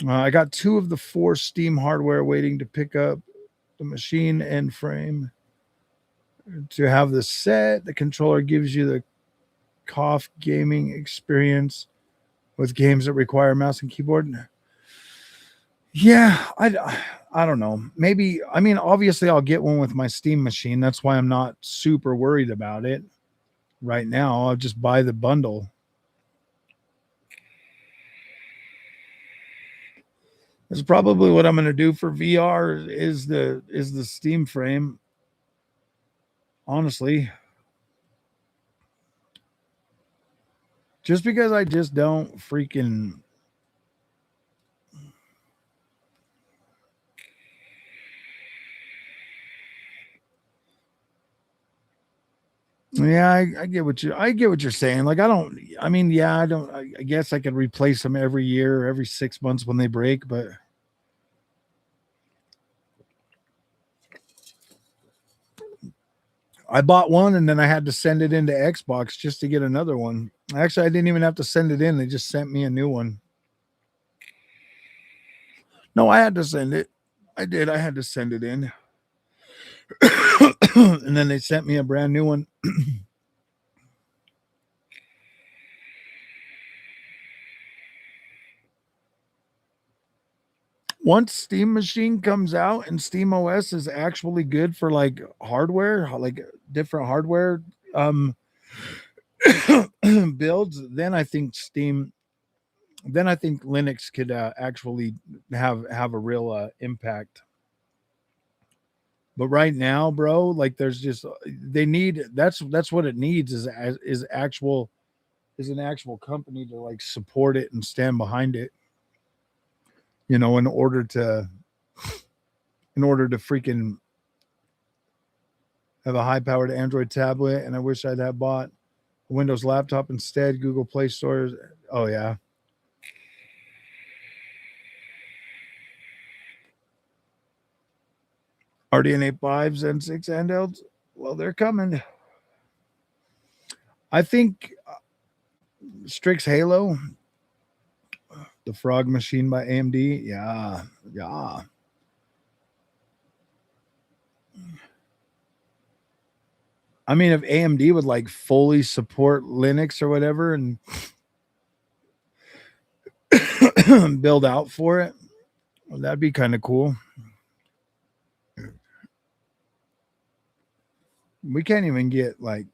I got 2 of the 4 Steam hardware waiting to pick up the machine and frame to have the set. The controller gives you the cough gaming experience with games that require mouse and keyboard. Yeah, I don't know. Maybe I mean obviously I'll get one with my Steam machine. That's why I'm not super worried about it right now. I'll just buy the bundle. That's probably what I'm going to do for VR is the Steam frame. Honestly, just because I just don't freaking yeah, I get what you're saying. Like I don't I mean, yeah, I guess I could replace them every year, every 6 months when they break, but I bought one and then I had to send it into Xbox just to get another one. Actually, I didn't even have to send it in. They just sent me a new one. No, I had to send it. I did. I had to send it in. And then they sent me a brand new one. Once Steam Machine comes out and Steam OS is actually good for like hardware, like different hardware builds, then I think Linux could actually have a real impact. But right now, bro, like there's just they need that's what it needs is an actual company to like support it and stand behind it. You know, in order to freaking have a high powered Android tablet. And I wish I'd have bought a Windows laptop instead. Google Play Stores. Oh yeah, RDNA 5s and 6 handhelds. Well, they're coming. I think Strix Halo, the Frog Machine by AMD. Yeah, yeah. I mean, if AMD would like fully support Linux or whatever and build out for it, well, that'd be kind of cool. We can't even get like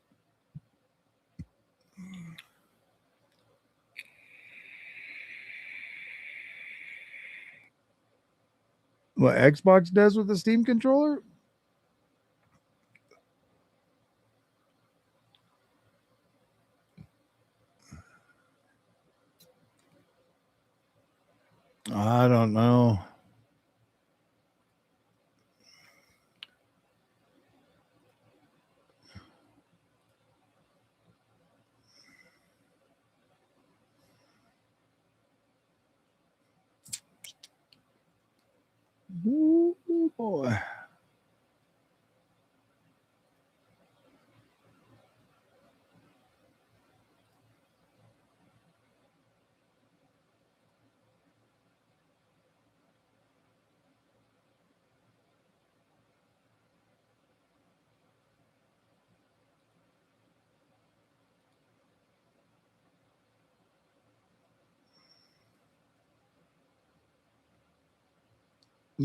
what Xbox does with the Steam controller. I don't know. Ooh, boy.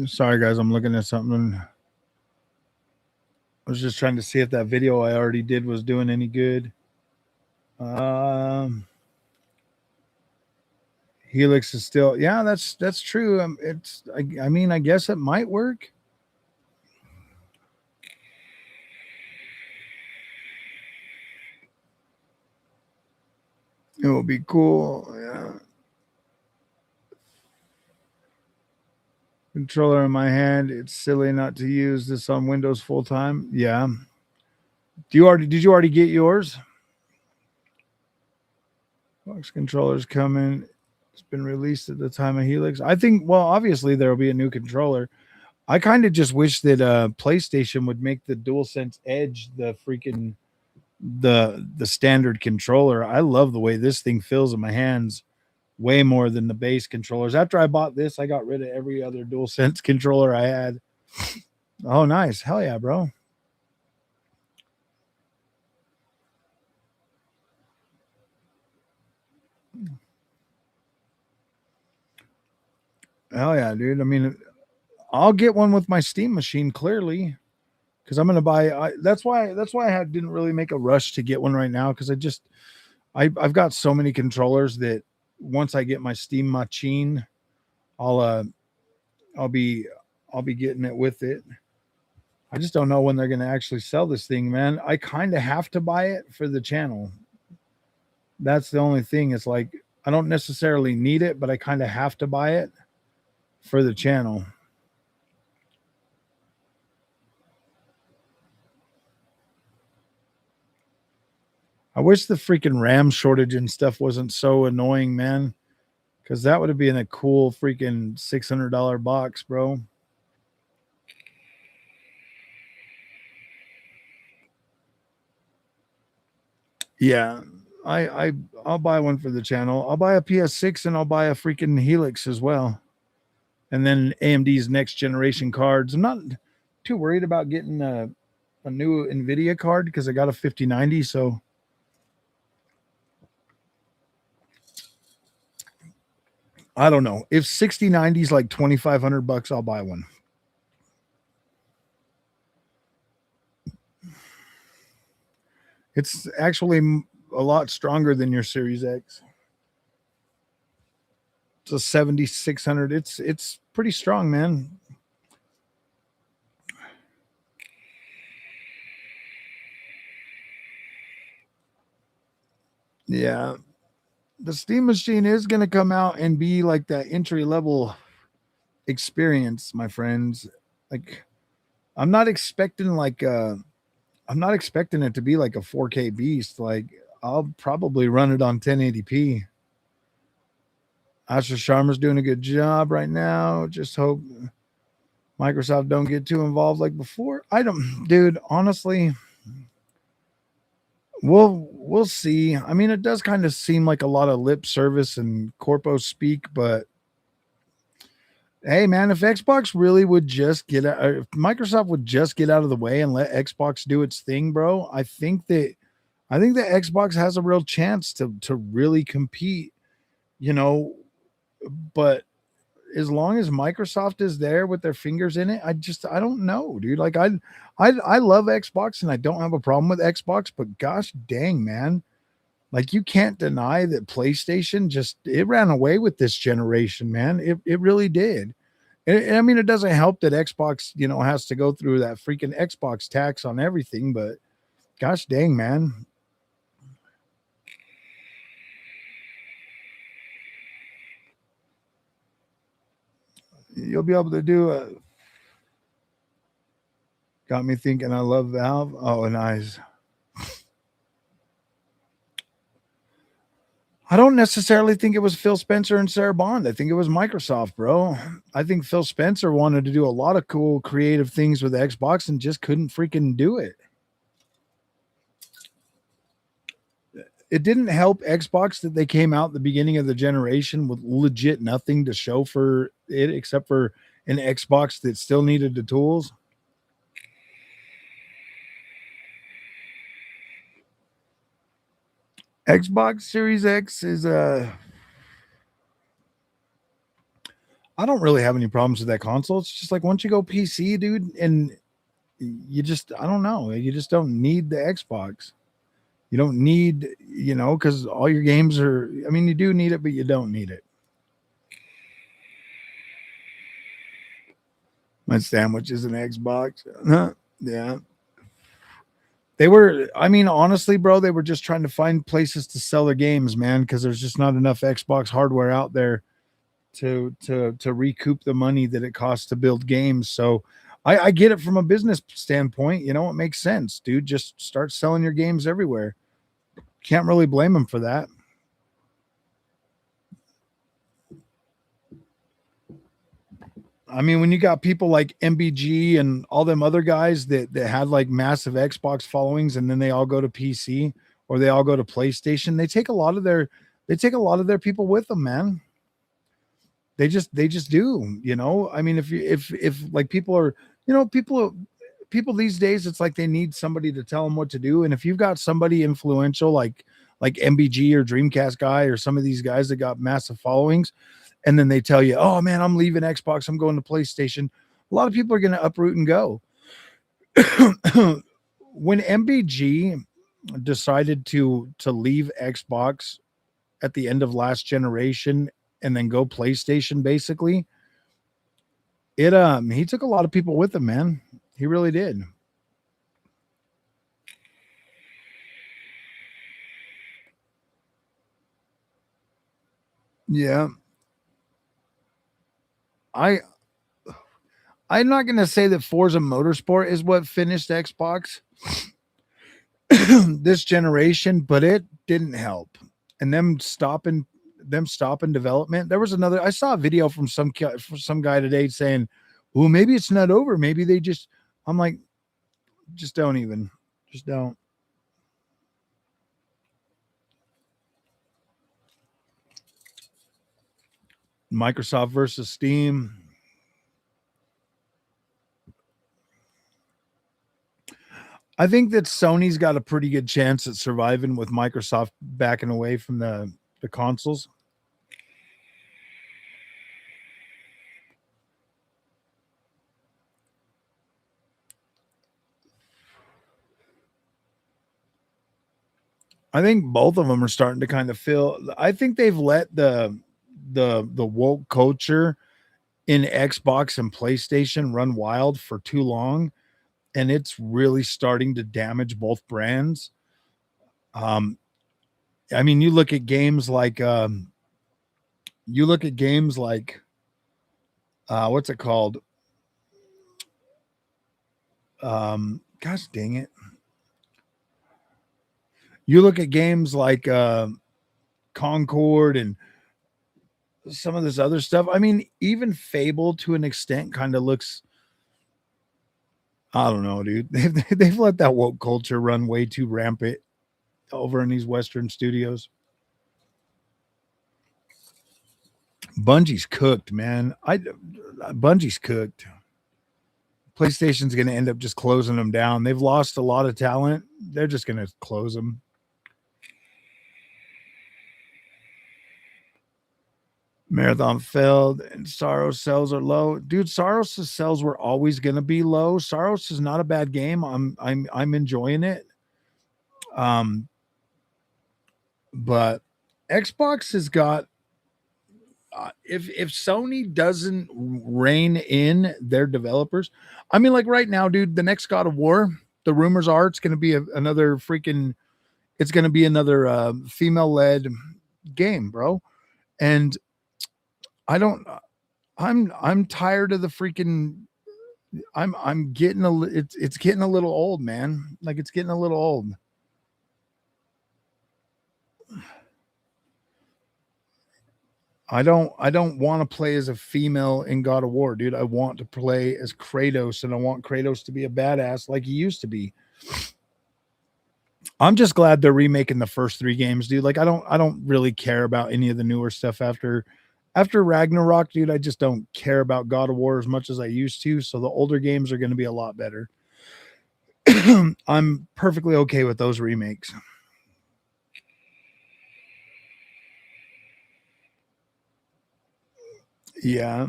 Sorry, guys. I'm looking at something. I was just trying to see if that video I already did was doing any good. Helix is still, yeah, that's true. I mean, I guess it might work. It will be cool. Yeah. Controller in my hand. It's silly not to use this on Windows full time. Yeah. Did you already get yours? Box controller's coming. It's been released at the time of Helix. I think, well, obviously there will be a new controller. I kind of just wish that PlayStation would make the DualSense Edge the standard controller. I love the way this thing feels in my hands way more than the base controllers. After I bought this, I got rid of every other DualSense controller I had. Oh, nice. Hell yeah, bro. Hell yeah, dude. I mean, I'll get one with my Steam machine clearly because I'm gonna buy. That's why didn't really make a rush to get one right now because I've got so many controllers that once I get my Steam machine, I'll uh I'll be I'll be getting it with it. I just don't know when they're gonna actually sell this thing, man. I kind of have to buy it for the channel. That's the only thing. It's like I don't necessarily need it, but I kind of have to buy it for the channel. I wish the freaking RAM shortage and stuff wasn't so annoying, man. Because that would have been a cool freaking $600 box, bro. Yeah, I'll buy one for the channel. I'll buy a PS6 and I'll buy a freaking Helix as well. And then AMD's next generation cards. I'm not too worried about getting a new Nvidia card because I got a 5090. So I don't know. If 6090 is like 2,500 bucks, I'll buy one. It's actually a lot stronger than your Series X. It's a 7600. It's pretty strong, man. Yeah. The Steam machine is going to come out and be like that entry level experience, my friends. Like I'm not expecting I'm not expecting it to be like a 4K beast. Like I'll probably run it on 1080p. Asher Sharma's doing a good job right now. Just hope Microsoft don't get too involved like before. I don't, dude. Honestly, we'll see. I mean, it does kind of seem like a lot of lip service and corpo speak, but Hey man, if Xbox really would just get out, if Microsoft would just get out of the way and let Xbox do its thing, bro, I think that Xbox has a real chance to really compete, you know, but as long as Microsoft is there with their fingers in it, I don't know, dude. Like I love Xbox and I don't have a problem with Xbox, but gosh dang, man. Like you can't deny that PlayStation just it ran away with this generation, man. It really did. And I mean, it doesn't help that Xbox, has to go through that freaking Xbox tax on everything, but gosh dang, man. You'll be able to do a got me thinking I love Valve. Oh, nice. I don't necessarily think it was Phil Spencer and Sarah Bond. I think it was Microsoft, bro. I think Phil Spencer wanted to do a lot of cool creative things with Xbox and just couldn't freaking do it. It didn't help Xbox that they came out at the beginning of the generation with legit nothing to show for it except for an Xbox that still needed the tools. Xbox Series X is I don't really have any problems with that console. It's just like once you go PC, dude, and you just I don't know, you just don't need the Xbox. You don't need, because all your games are. I mean, you do need it, but you don't need it. My sandwich is an Xbox. Yeah, they were. I mean, honestly, bro, they were just trying to find places to sell their games, man, because there's just not enough Xbox hardware out there to recoup the money that it costs to build games. So I get it from a business standpoint. It makes sense, dude. Just start selling your games everywhere. Can't really blame them for that. I mean, when you got people like MBG and all them other guys that had like massive Xbox followings, and then they all go to PC or they all go to PlayStation, they take a lot of their people with them, man. They just do. I mean, if like people are, people these days, it's like they need somebody to tell them what to do. And if you've got somebody influential like MBG or Dreamcast guy or some of these guys that got massive followings, and then they tell you, "Oh man, I'm leaving Xbox, I'm going to PlayStation." A lot of people are going to uproot and go. When MBG decided to leave Xbox at the end of last generation and then go PlayStation, basically, it he took a lot of people with him, man. He really did. Yeah. I I'm not going to say that Forza Motorsport is what finished Xbox this generation, but it didn't help. And them stopping development. There was another. I saw a video from some guy today saying, "Well, maybe it's not over. Maybe they just." I'm like, just don't even, just don't. Microsoft versus Steam. I think that Sony's got a pretty good chance at surviving with Microsoft backing away from the consoles. I think both of them are starting to kind of feel. I think they've let the woke culture in Xbox and PlayStation run wild for too long, and it's really starting to damage both brands. Um, I mean, you look at games like what's it called? Gosh dang it! You look at games like Concord and some of this other stuff. I mean, even Fable to an extent kind of looks. I don't know, dude. They've let that woke culture run way too rampant over in these Western studios. Bungie's cooked, man. Bungie's cooked. PlayStation's going to end up just closing them down. They've lost a lot of talent. They're just going to close them. Marathon failed and Saros sales are low. Dude, Saros' sales were always going to be low. Saros is not a bad game. I'm enjoying it. But Xbox has got if Sony doesn't rein in their developers, I mean, like right now, dude, the next God of War, the rumors are it's going to be another freaking, it's going to be another female led game, bro. And I don't, I'm tired of the freaking. I'm getting it's getting a little old, man. Like it's getting a little old. I don't want to play as a female in God of War, dude. I want to play as Kratos and I want Kratos to be a badass like he used to be. I'm just glad they're remaking the first 3 games, dude. Like I don't really care about any of the newer stuff after Ragnarok, dude. I just don't care about God of War as much as I used to. So the older games are going to be a lot better. I'm perfectly okay with those remakes. Yeah.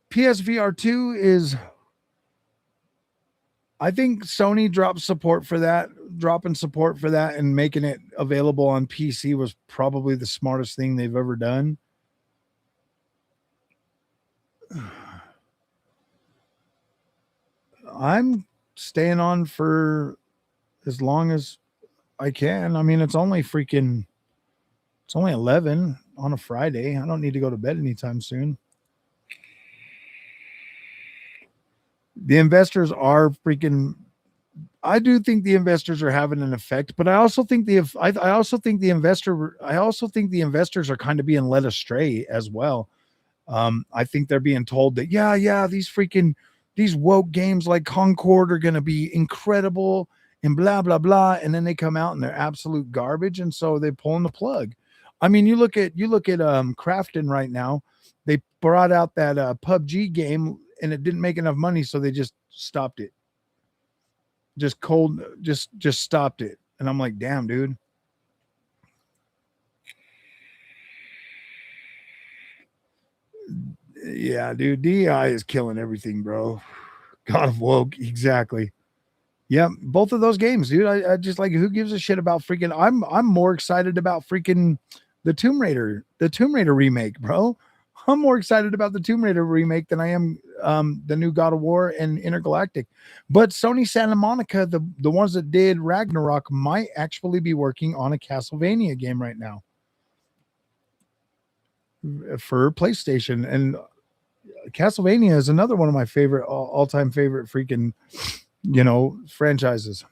PSVR 2 is, I think Sony dropping support for that and making it available on PC was probably the smartest thing they've ever done. I'm staying on for as long as I can. I mean, it's only 11 on a Friday. I don't need to go to bed anytime soon. The investors are freaking, I do think the investors are having an effect, but I also think I also think the investors are kind of being led astray as well. I think they're being told that yeah, these woke games like Concord are going to be incredible and blah blah blah, and then they come out and they're absolute garbage, and so they pulling the plug. I mean, you look at Crafton right now. They brought out that PUBG game, and it didn't make enough money, so they just stopped it. Just stopped it, and I'm like, damn, dude. Yeah, dude, DEI is killing everything, bro. God of Woke, exactly. Yeah, both of those games, dude. I just like, who gives a shit about freaking. I'm more excited about freaking the Tomb Raider remake, bro. I'm more excited about the Tomb Raider remake than I am the new God of War and Intergalactic. But Sony Santa Monica, the ones that did Ragnarok, might actually be working on a Castlevania game right now for PlayStation. And Castlevania is another one of my favorite all time favorite freaking franchises.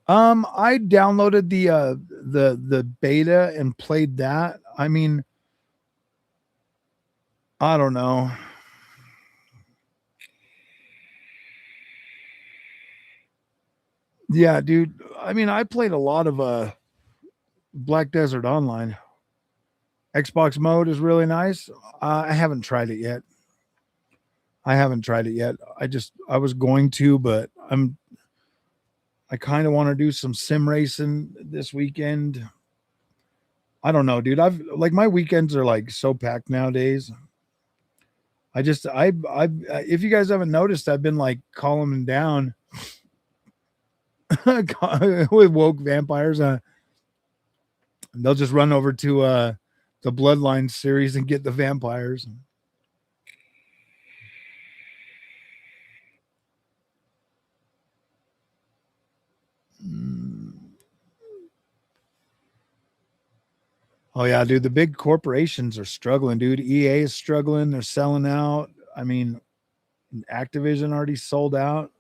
I downloaded the beta and played that. I mean, I don't know. Yeah, dude. I mean, I played a lot of Black Desert Online. Xbox mode is really nice. I haven't tried it yet. I haven't tried it yet. I was going to, but I kind of want to do some sim racing this weekend. I don't know, dude. I've like my weekends are like so packed nowadays. I if you guys haven't noticed, I've been like calling them down with woke vampires. They'll just run over to the Bloodline series and get the vampires. Mm. Oh yeah, dude. The big corporations are struggling, dude. EA is struggling. They're selling out. I mean, Activision already sold out.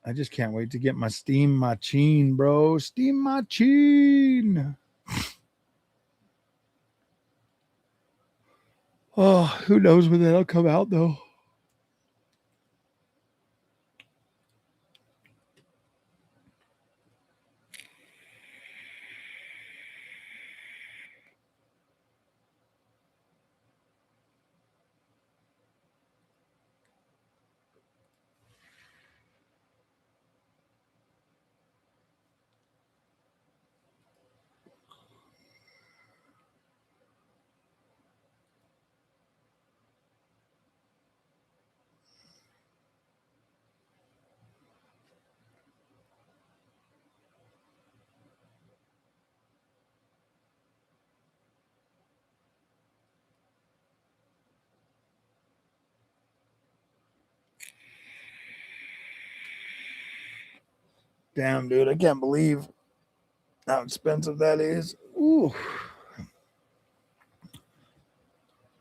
I just can't wait to get my Steam Machine, bro. Steam Machine. Oh, who knows when that'll come out though? Damn, dude, I can't believe how expensive that is. Ooh.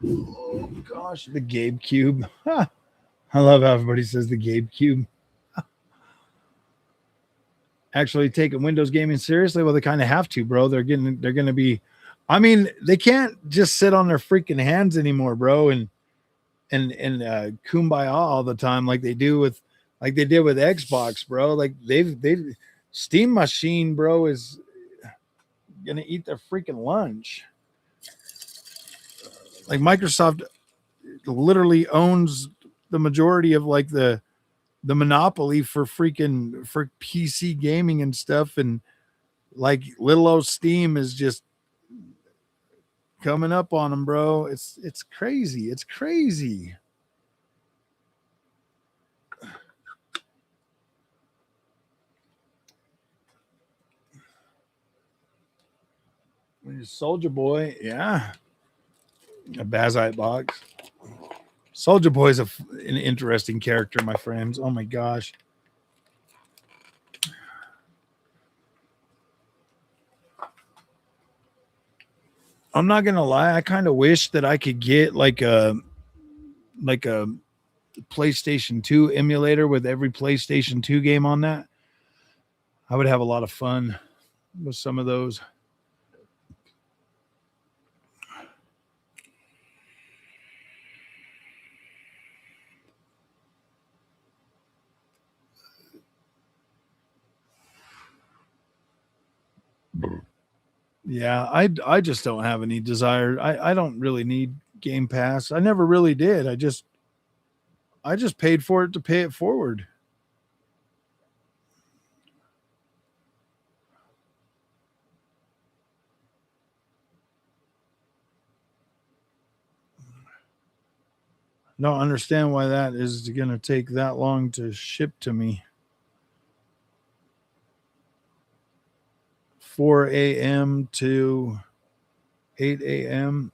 Oh gosh, the Gabe Cube. Huh. I love how everybody says the Gabe Cube. Actually taking Windows gaming seriously? Well, they kind of have to, bro. They're gonna be. I mean, they can't just sit on their freaking hands anymore, bro, and kumbaya all the time like they did with Xbox, bro. Like they've Steam Machine, bro, is gonna eat their freaking lunch. Like Microsoft literally owns the majority of like the monopoly for PC gaming and stuff, and like little old Steam is just coming up on them, bro. It's crazy. It's crazy. Soldier Boy, yeah, a Bazite box. Soldier Boy is an interesting character, my friends. Oh my gosh. I'm not gonna lie. I kind of wish that I could get like a PlayStation 2 emulator with every PlayStation 2 game on that. I would have a lot of fun with some of those. Yeah, I just don't have any desire. I don't really need Game Pass. I never really did. I just paid for it to pay it forward. Don't understand why that is going to take that long to ship to me. 4 a.m. to 8 a.m.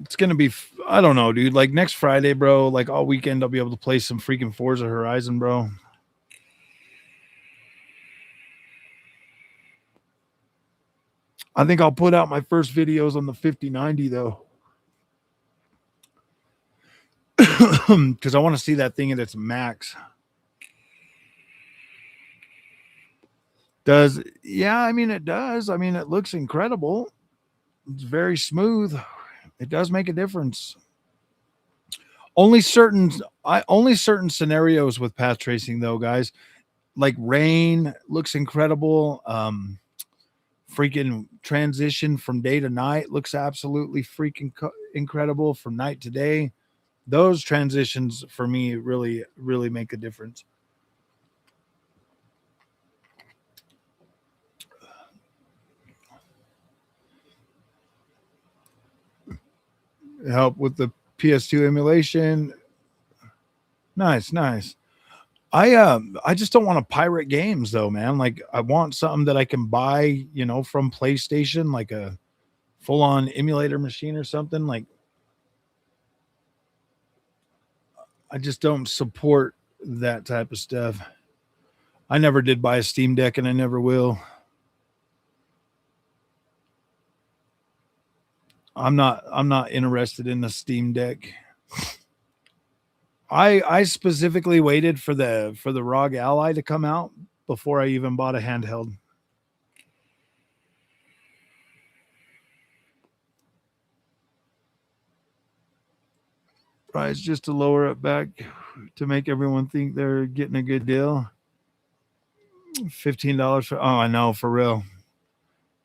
It's going to be, I don't know, dude. Like next Friday, bro, like all weekend, I'll be able to play some freaking Forza Horizon, bro. I think I'll put out my first videos on the 5090, though. Because I want to see that thing at its max. Does, yeah, I mean, it does. I mean, it looks incredible. It's very smooth. It does make a difference. Only certain scenarios with path tracing though, guys. Like rain looks incredible. Freaking transition from day to night looks absolutely freaking incredible from night to day. Those transitions for me really make a difference. Help with the PS2 emulation. Nice. I just don't want to pirate games though, man. Like I want something that I can buy, from PlayStation, like a full on emulator machine or something. Like I just don't support that type of stuff. I never did buy a Steam Deck and I never will. I'm not interested in the Steam Deck. I specifically waited for the ROG Ally to come out before I even bought a handheld. Price just to lower it back to make everyone think they're getting a good deal. $15 for, oh, I know, for real.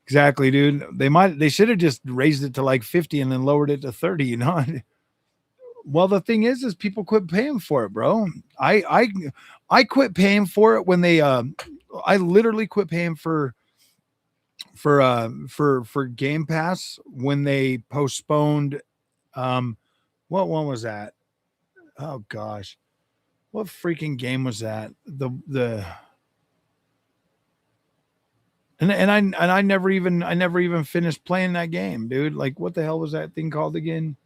Exactly, dude. They should have just raised it to like 50 and then lowered it to 30. Well, the thing is people quit paying for it, bro. I quit paying for it when they I literally quit paying for Game Pass when they postponed what one was that? Oh gosh. What freaking game was that? The and I never even finished playing that game, dude. Like what the hell was that thing called again?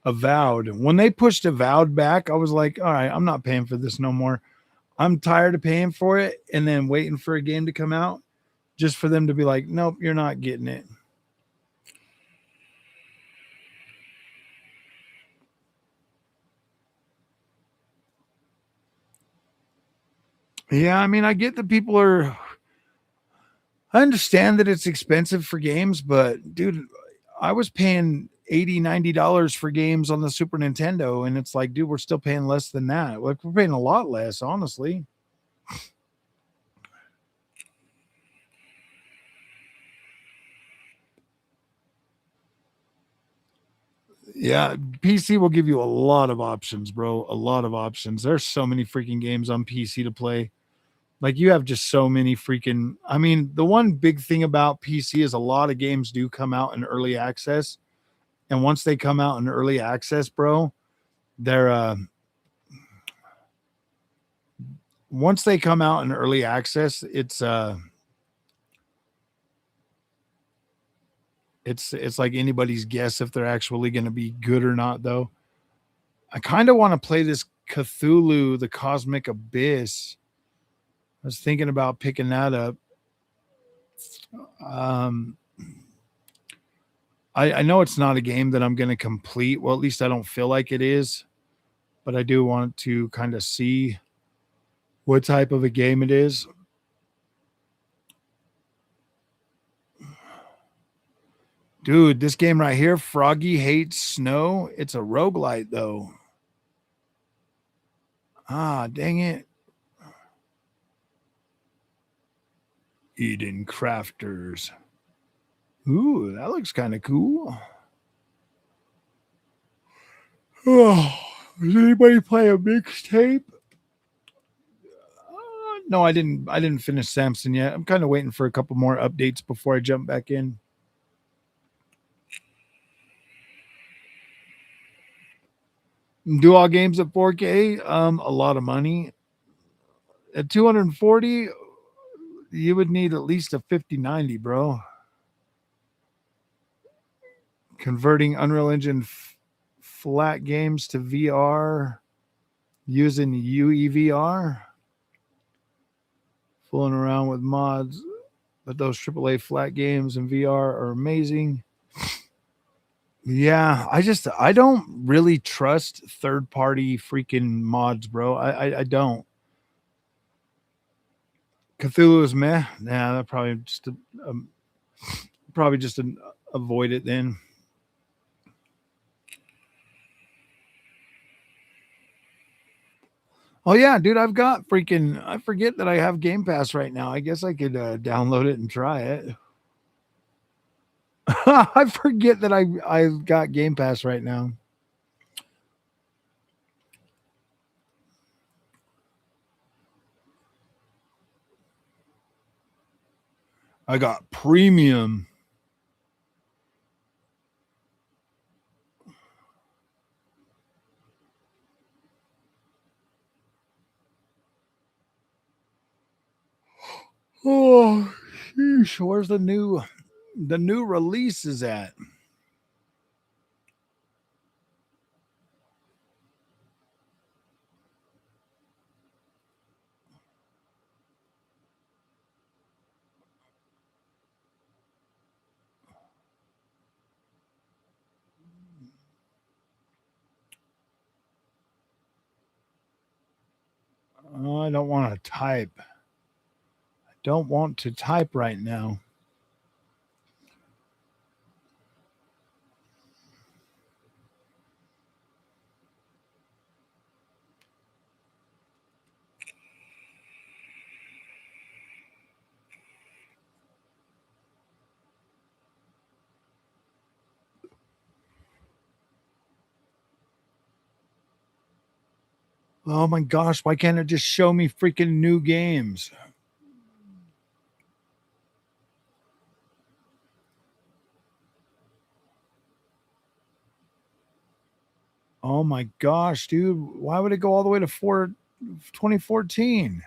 Avowed. When they pushed Avowed back, I was like, all right, I'm not paying for this no more. I'm tired of paying for it and then waiting for a game to come out just for them to be like, nope, you're not getting it. Yeah, I mean, I get that people are. I understand that it's expensive for games, but dude, I was paying $80, $90 for games on the Super Nintendo, and it's like, dude, we're still paying less than that. Like, we're paying a lot less, honestly. Yeah, PC will give you a lot of options, bro. A lot of options. There's so many freaking games on PC to play. Like, you have just so many freaking. I mean, the one big thing about PC is a lot of games do come out in early access, and once they come out in early access, bro, they're once they come out in early access, it's like anybody's guess if they're actually going to be good or not, though. I kind of want to play this Cthulhu, the Cosmic Abyss. I was thinking about picking that up. Um, I know it's not a game that I'm going to complete. Well, at least I don't feel like it is, but I do want to kind of see what type of a game it is. Dude, this game right here, Froggy Hates Snow. It's a roguelite, though. Ah, dang it. Eden Crafters. Ooh, that looks kind of cool. Oh, does anybody play a mixtape? No, I didn't. I didn't finish Samson yet. I'm kind of waiting for a couple more updates before I jump back in. Do all games at 4K? A lot of money. At 240, you would need at least a 5090, bro. Converting Unreal Engine flat games to VR using UEVR. Fooling around with mods, but those AAA flat games in VR are amazing. Yeah, I don't really trust third party freaking mods, bro. I don't. Cthulhu is meh. Nah, that um, probably just avoid it then. Oh yeah, dude, I've got freaking. I forget that I have Game Pass right now. I guess I could download it and try it. I forget that I got Game Pass right now. I got premium. Oh, sheesh, where's the new release is at? Oh, I don't want to type. I don't want to type right now. Oh my gosh, why can't it just show me freaking new games? Oh my gosh, dude. Why would it go all the way to 2014?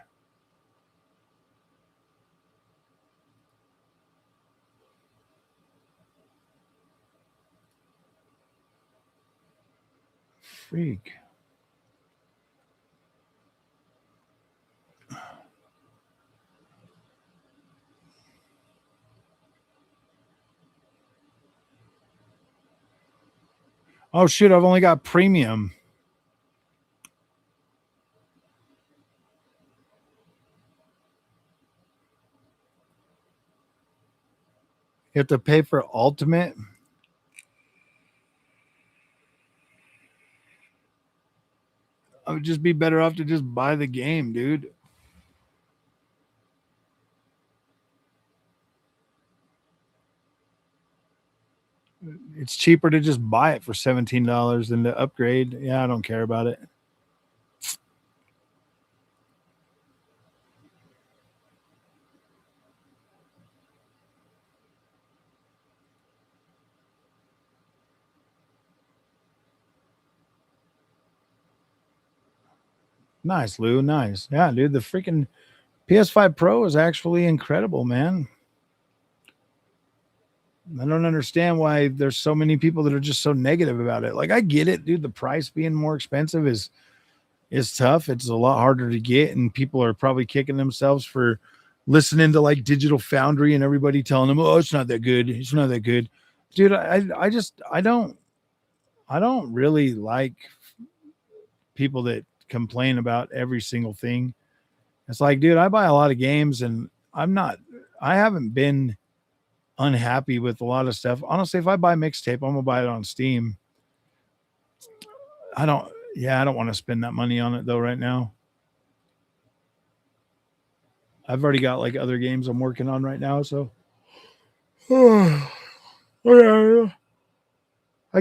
freak? Oh shit, I've only got premium. You have to pay for ultimate. I would just be better off to just buy the game, dude. It's cheaper to just buy it for $17 than to upgrade. Yeah, I don't care about it. Nice, Lou. Nice. Yeah, dude. The freaking PS5 Pro is actually incredible, man. I don't understand why there's so many people that are just so negative about it. Like, I get it, dude. The price being more expensive is tough. It's a lot harder to get, and people are probably kicking themselves for listening to like Digital Foundry and everybody telling them, "Oh, it's not that good. It's not that good." Dude, I don't really like people that complain about every single thing. It's like, dude, I buy a lot of games and I haven't been unhappy with a lot of stuff. Honestly, if I buy mixtape, I'm gonna buy it on Steam. I don't want to spend that money on it though right now. I've already got like other games I'm working on right now, so I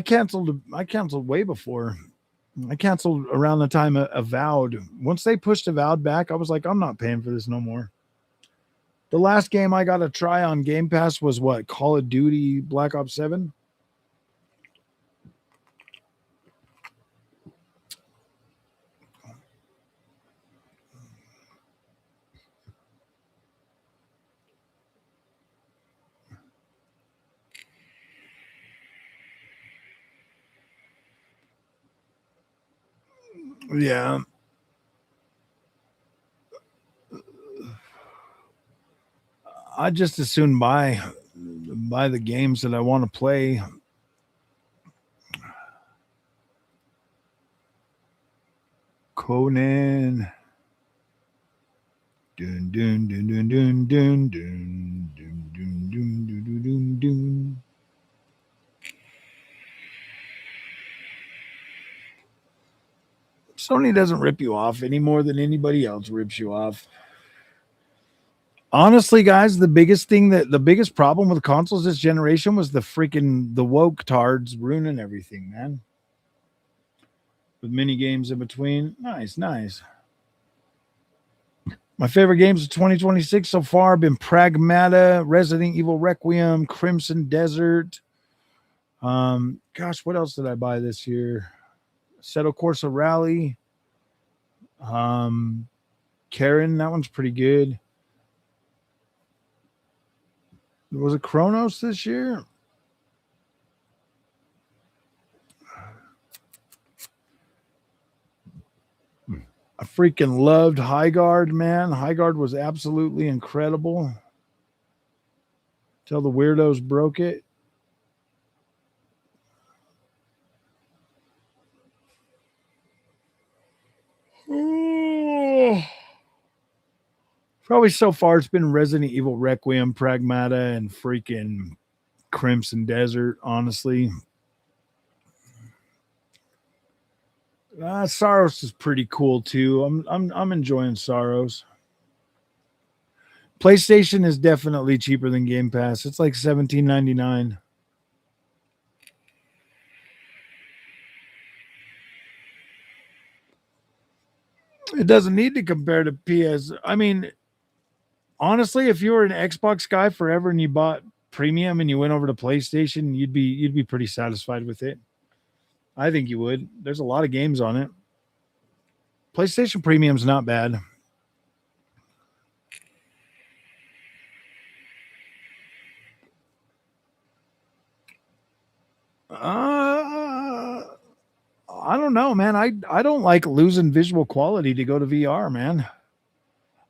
canceled way before. I canceled around the time of Avowed. Once they pushed Avowed back, I was like, I'm not paying for this no more. The last game I got to try on Game Pass was what? Call of Duty Black Ops 7? Yeah. I just as soon buy the games that I want to play. Conan. Dun dun dun dun dun dun dun dun dun dun dun dun dun. Sony doesn't rip you off any more than anybody else rips you off. Honestly, guys, the biggest problem with consoles this generation was the woke tards ruining everything, man. With mini games in between. Nice, nice. My favorite games of 2026 so far have been Pragmata, Resident Evil Requiem, Crimson Desert. Gosh, what else did I buy this year? Assetto Corsa Rally. Karen, that one's pretty good. Was it Chronos this year? I freaking loved High Guard, man. High Guard was absolutely incredible. Till the weirdos broke it. Probably so far it's been Resident Evil Requiem, Pragmata, and freaking Crimson Desert, honestly. Saros is pretty cool too. I'm enjoying Saros. PlayStation is definitely cheaper than Game Pass. It's like $17.99. It doesn't need to compare to PS. I mean, honestly, if you were an Xbox guy forever and you bought premium and you went over to PlayStation, you'd be pretty satisfied with it. I think you would. There's a lot of games on it. PlayStation Premium's not bad. I don't don't know, man. I don't like losing visual quality to go to VR, man.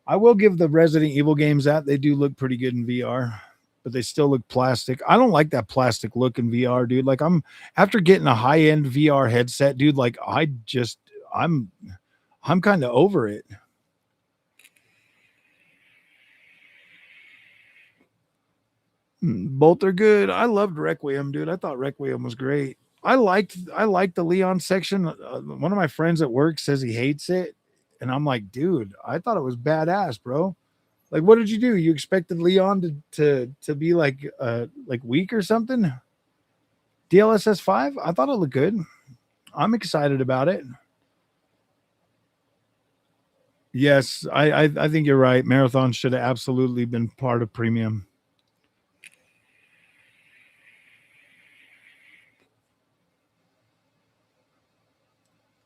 I will give the Resident Evil games that they do look pretty good in VR, but they still look plastic. I don't like that plastic look in VR, dude. Like I'm after getting a high-end VR headset, dude, like I'm I'm kind of over it. Both are good. I loved Requiem, dude. I thought Requiem was great. I liked the Leon section. One of my friends at work says he hates it, and I'm like, dude, I thought it was badass, bro. Like, what did you do? You expected Leon to be like weak or something? DLSS 5? I thought it looked good. I'm excited about it. Yes, I think you're right. Marathon should have absolutely been part of premium.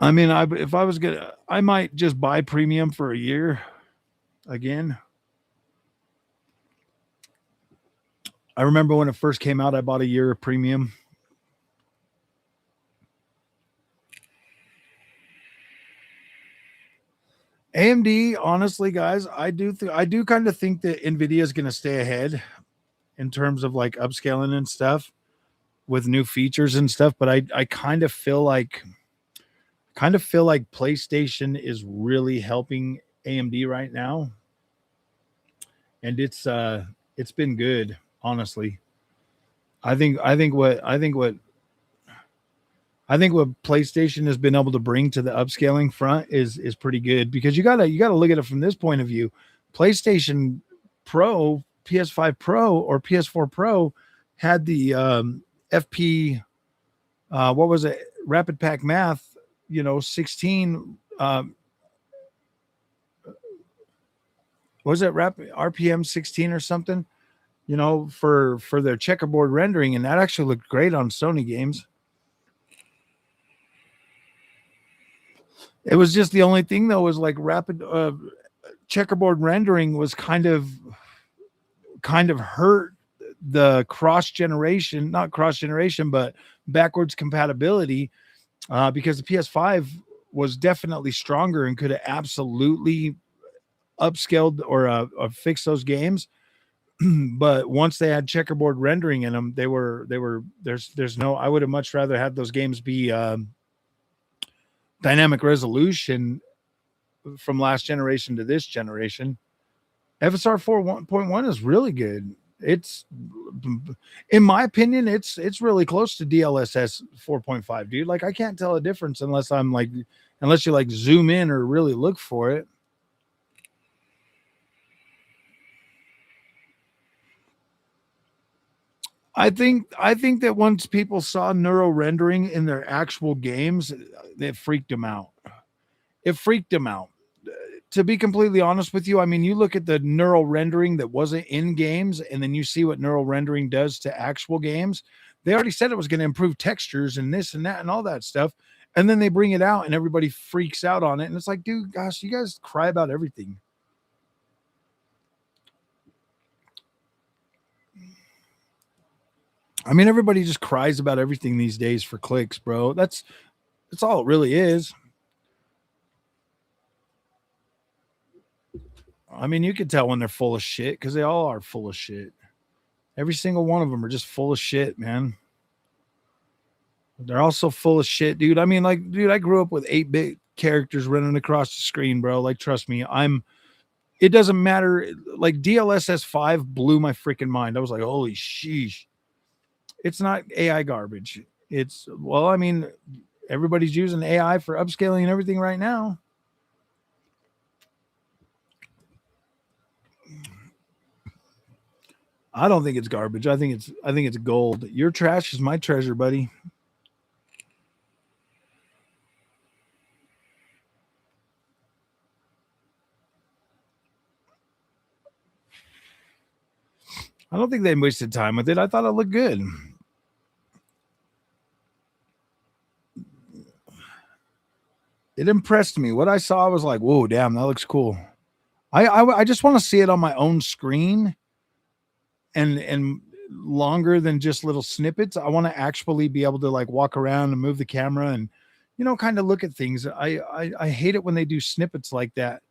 I mean, if I was gonna, I might just buy premium for a year again. I remember when it first came out, I bought a year of premium. AMD, honestly, guys, I do kind of think that Nvidia is going to stay ahead in terms of like upscaling and stuff with new features and stuff. But I kind of feel like PlayStation is really helping AMD right now, and it's been good, honestly. I think what PlayStation has been able to bring to the upscaling front is pretty good because you gotta look at it from this point of view. PlayStation Pro, PS5 Pro, or PS4 Pro had the FP what was it? Rapid Pack Math, 16 was it RPM 16 or something, for their checkerboard rendering, and that actually looked great on Sony games. It was just the only thing though was like rapid checkerboard rendering was kind of hurt the cross generation, not cross generation, but backwards compatibility, because the PS5 was definitely stronger and could have absolutely upscaled or fixed those games. But once they had checkerboard rendering in them, they were there's no. I would have much rather had those games be dynamic resolution from last generation to this generation. FSR 4.1 is really good. It's, in my opinion, it's really close to DLSS 4.5, dude. Like I can't tell a difference unless you like zoom in or really look for it. I think that once people saw neural rendering in their actual games, it freaked them out. It freaked them out. To be completely honest with you, I mean, you look at the neural rendering that wasn't in games, and then you see what neural rendering does to actual games. They already said it was going to improve textures and this and that and all that stuff. And then they bring it out and everybody freaks out on it. And it's like, dude, gosh, you guys cry about everything. I mean, everybody just cries about everything these days for clicks, bro. That's all it really is. I mean, you can tell when they're full of shit because they all are full of shit. Every single one of them are just full of shit, man. They're also full of shit, dude. I mean, like, dude, I grew up with 8-bit characters running across the screen, bro. Like, trust me, it doesn't matter. Like, DLSS 5 blew my freaking mind. I was like, holy sheesh. It's not AI garbage. Well, I mean, everybody's using AI for upscaling and everything right now. I don't think it's garbage. I think it's gold. Your trash is my treasure, buddy. I don't think they wasted time with it. I thought it looked good. It impressed me. What I saw, I was like, "Whoa, damn, that looks cool." I just want to see it on my own screen and longer than just little snippets. I want to actually be able to like walk around and move the camera and kind of look at things. I hate it when they do snippets like that.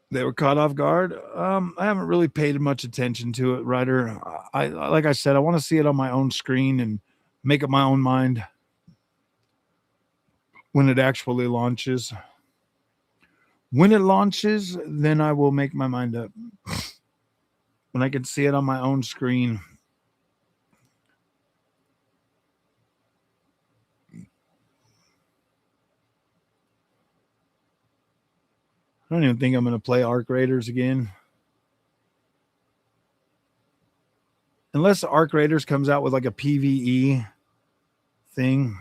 They were caught off guard. I haven't really paid much attention to it, Ryder. I like I said, I want to see it on my own screen and make up my own mind when it actually launches. When it launches, then I will make my mind up. When I can see it on my own screen. I don't even think I'm going to play Arc Raiders again. Unless Arc Raiders comes out with like a PvE thing.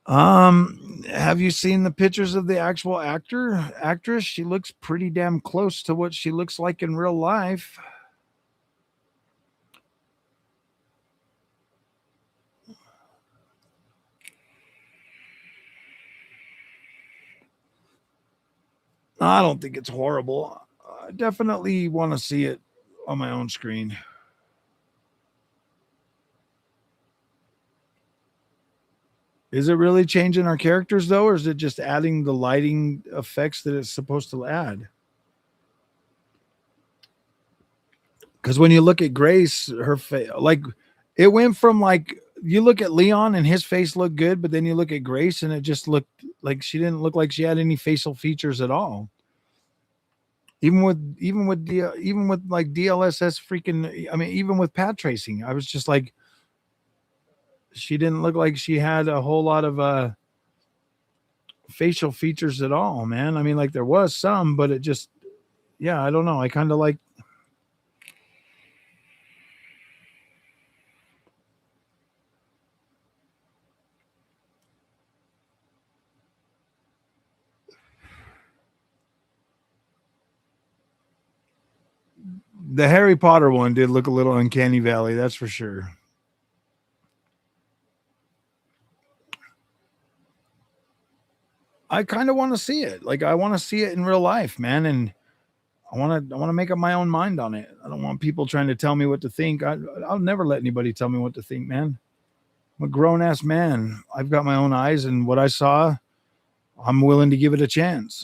Have you seen the pictures of the actual actress? She looks pretty damn close to what she looks like in real life. I don't think it's horrible. I definitely want to see it on my own screen. Is it really changing our characters though, or is it just adding the lighting effects that it's supposed to add? Because when you look at Grace, her face, like it went from like you look at Leon and his face looked good, but then you look at Grace and it just looked like she didn't look like she had any facial features at all. Even with like DLSS freaking, I mean, even with pad tracing, I was just like, she didn't look like she had a whole lot of facial features at all, man. I mean, like there was some, but it just, yeah, I don't know. I kind of like the Harry Potter one did look a little uncanny valley, that's for sure. I kind of want to see it. Like I want to see it in real life, man, and I want to make up my own mind on it. I don't want people trying to tell me what to think. I'll never let anybody tell me what to think, man. I'm a grown ass man. I've got my own eyes, and what I saw, I'm willing to give it a chance.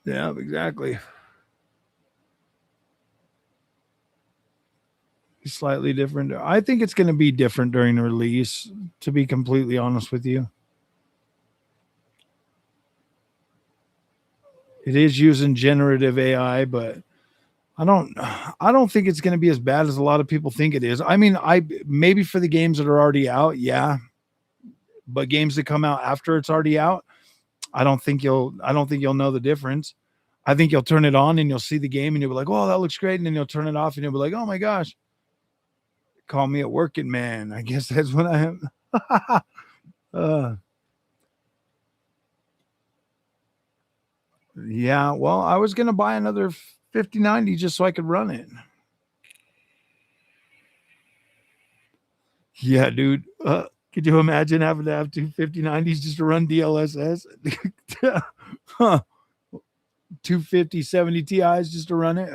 Yeah, exactly. Slightly different. I think it's going to be different during the release, to be completely honest with you. It is using generative AI, but I don't think it's going to be as bad as a lot of people think it is. I mean, I maybe for the games that are already out, yeah, but games that come out after it's already out, I don't think you'll know the difference. I think you'll turn it on and you'll see the game and you'll be like, "Oh, that looks great." And then you'll turn it off and you'll be like, "Oh my gosh, call me a working man." I guess that's what I am. uh, yeah, well, I was going to buy another 5090 just so I could run it. Yeah, dude. Could you imagine having to have two 5090s just to run DLSS? Huh. 250 70 Ti's just to run it?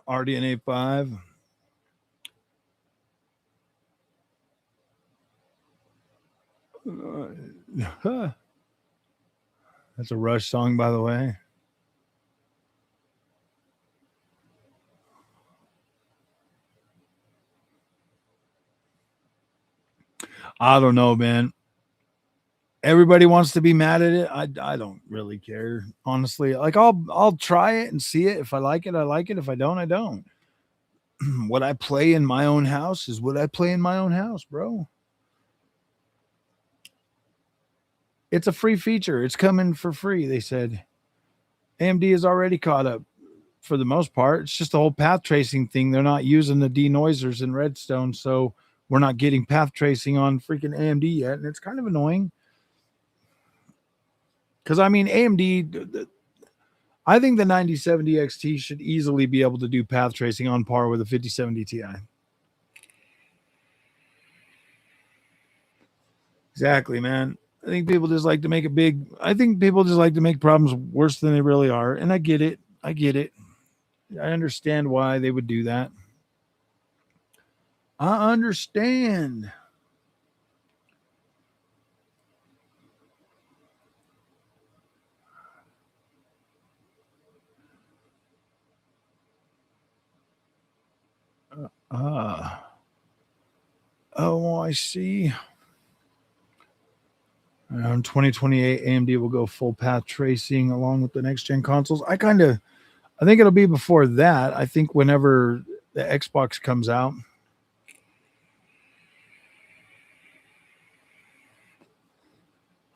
RDNA 5. That's a Rush song, by the way. I don't know, man. Everybody wants to be mad at it. I don't really care, honestly. Like I'll try it and see it. If I like it, I like it. If I don't, I don't. What I play in my own house is what I play in my own house, bro. It's a free feature. It's coming for free, they said. AMD is already caught up. for the most part. It's just the whole path tracing thing. They're not using the denoisers in Redstone, so we're not getting path tracing on freaking AMD yet, and it's kind of annoying. Because I mean, AMD, I think the 9070 XT should easily be able to do path tracing on par with the 5070 Ti. Exactly, man. I think people just like to make it big. I think people just like to make problems worse than they really are, and I get it. I get it. I understand why they would do that. I understand. Uh, oh, I see. In 2028, AMD will go full path tracing along with the next gen consoles. I think it'll be before that. I think whenever the Xbox comes out.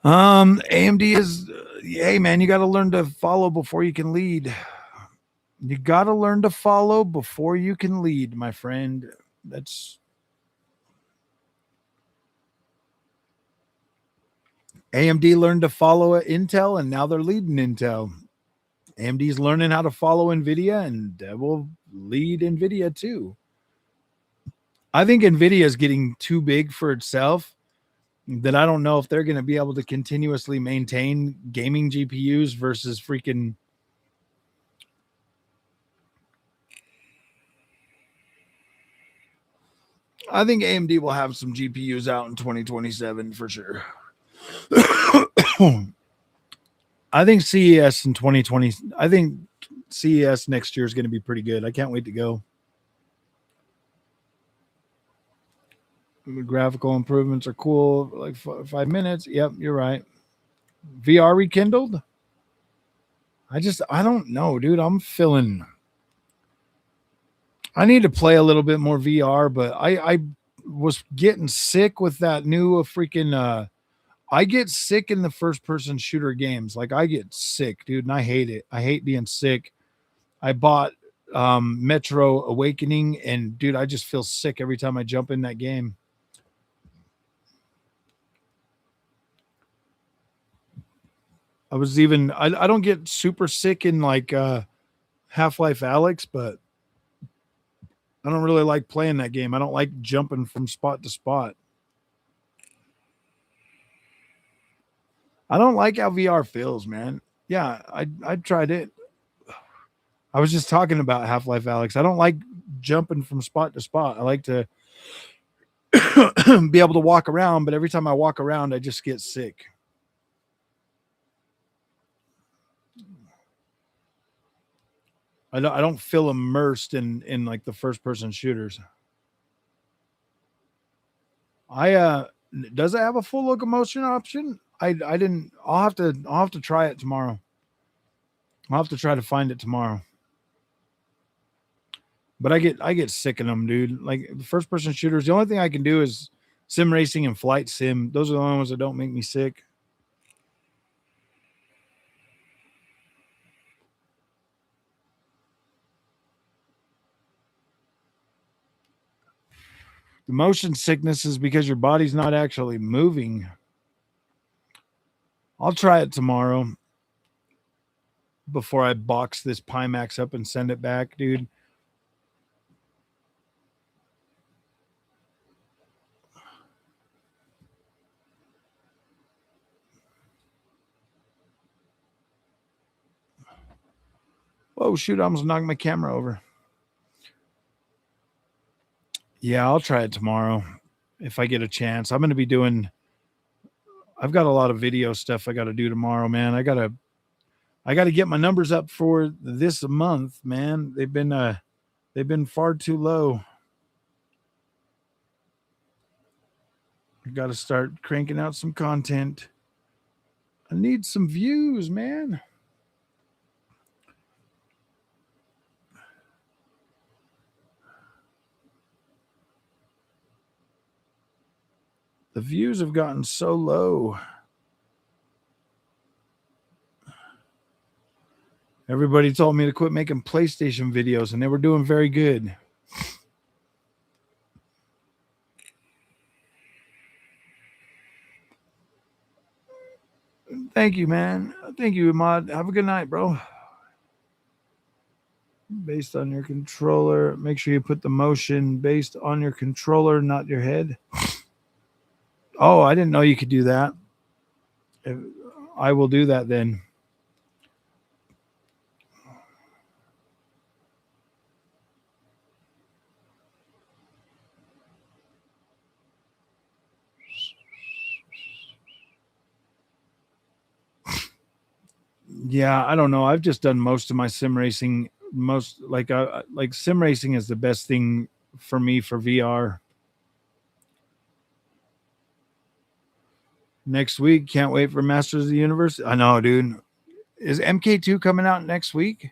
AMD is, hey man, you got to learn to follow before you can lead. You got to learn to follow before you can lead, my friend. That's AMD learned to follow Intel, and now they're leading Intel. AMD's learning how to follow NVIDIA, and that will lead NVIDIA too. I think NVIDIA is getting too big for itself, that I don't know if they're going to be able to continuously maintain gaming GPUs versus freaking. I think AMD will have some GPUs out in 2027 for sure. I think CES in 2020. I think CES next year is going to be pretty good. I can't wait to go. The graphical improvements are cool. Like 5 minutes. Yep, you're right. VR rekindled. I don't know, dude. I need to play a little bit more VR, but I was getting sick with that new freaking. I get sick in the first person shooter games. Like I get sick, dude, and I hate it. I hate being sick. I bought Metro Awakening, and dude, I just feel sick every time I jump in that game. I don't get super sick in like Half-Life Alex, but I don't really like playing that game. I don't like jumping from spot to spot. I don't like how VR feels, man. Yeah, I tried it. I was just talking about Half-Life Alex. I don't like jumping from spot to spot. I like to be able to walk around, but every time I walk around, I just get sick. I don't feel immersed in like the first person shooters. I does it have a full locomotion option? I didn't. I'll have to try it tomorrow. I'll have to try to find it tomorrow. But I get sick of them, dude. Like the first person shooters, the only thing I can do is sim racing and flight sim. Those are the only ones that don't make me sick. The motion sickness is because your body's not actually moving. I'll try it tomorrow before I box this Pimax up and send it back, dude. Oh shoot, I almost knocked my camera over. Yeah, I'll try it tomorrow if I get a chance. I've got a lot of video stuff I gotta do tomorrow, man. I gotta get my numbers up for this month, man. They've been far too low. I gotta start cranking out some content. I need some views, man. The views have gotten so low. Everybody told me to quit making PlayStation videos, and they were doing very good. Thank you, man. Thank you, Ahmad. Have a good night, bro. Based on your controller, make sure you put the motion based on your controller, not your head. Oh, I didn't know you could do that. I will do that then. Yeah, I don't know. I've just done most of my sim racing. Most like sim racing is the best thing for me for VR. Next week, can't wait for Masters of the Universe. I know, dude. Is MK2 coming out next week?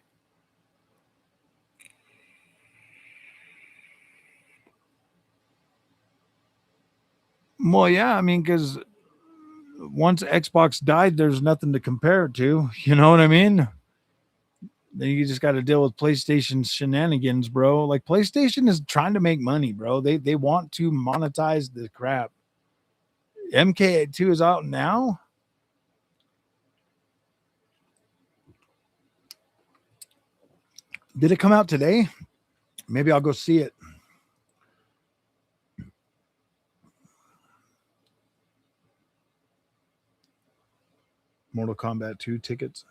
Well, yeah, I mean, because once Xbox died, there's nothing to compare it to. You know what I mean? Then you just got to deal with PlayStation shenanigans, bro. Like PlayStation is trying to make money, bro. They want to monetize the crap. MK2 is out now. Did it come out today? Maybe I'll go see it. Mortal Kombat 2 tickets.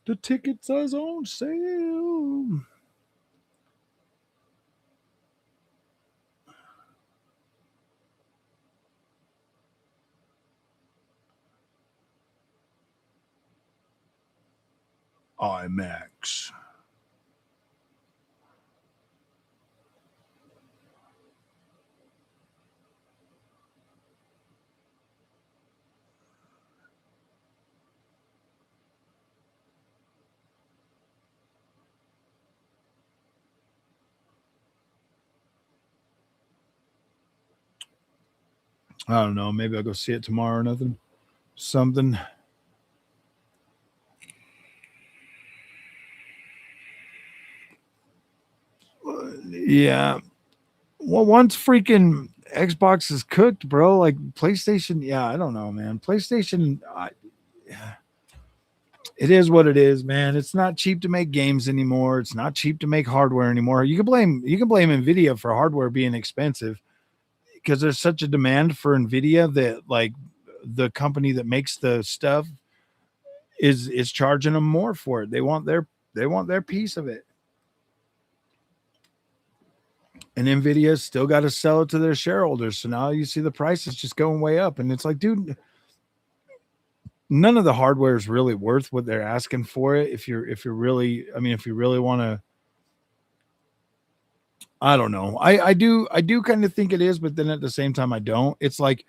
The tickets are on sale. IMAX. I don't know. Maybe I'll go see it tomorrow or nothing. Something. Yeah. Well, once freaking Xbox is cooked, bro, like PlayStation, yeah, I don't know, man. PlayStation, it is what it is, man. It's not cheap to make games anymore. It's not cheap to make hardware anymore. You can blame Nvidia for hardware being expensive because there's such a demand for Nvidia that like the company that makes the stuff is charging them more for it. They want their piece of it. And Nvidia still got to sell it to their shareholders. So now you see the prices just going way up. And it's like, dude, none of the hardware is really worth what they're asking for it. If you're really, I mean, if you really want to, I don't know. I do kind of think it is, but then at the same time, I don't. It's like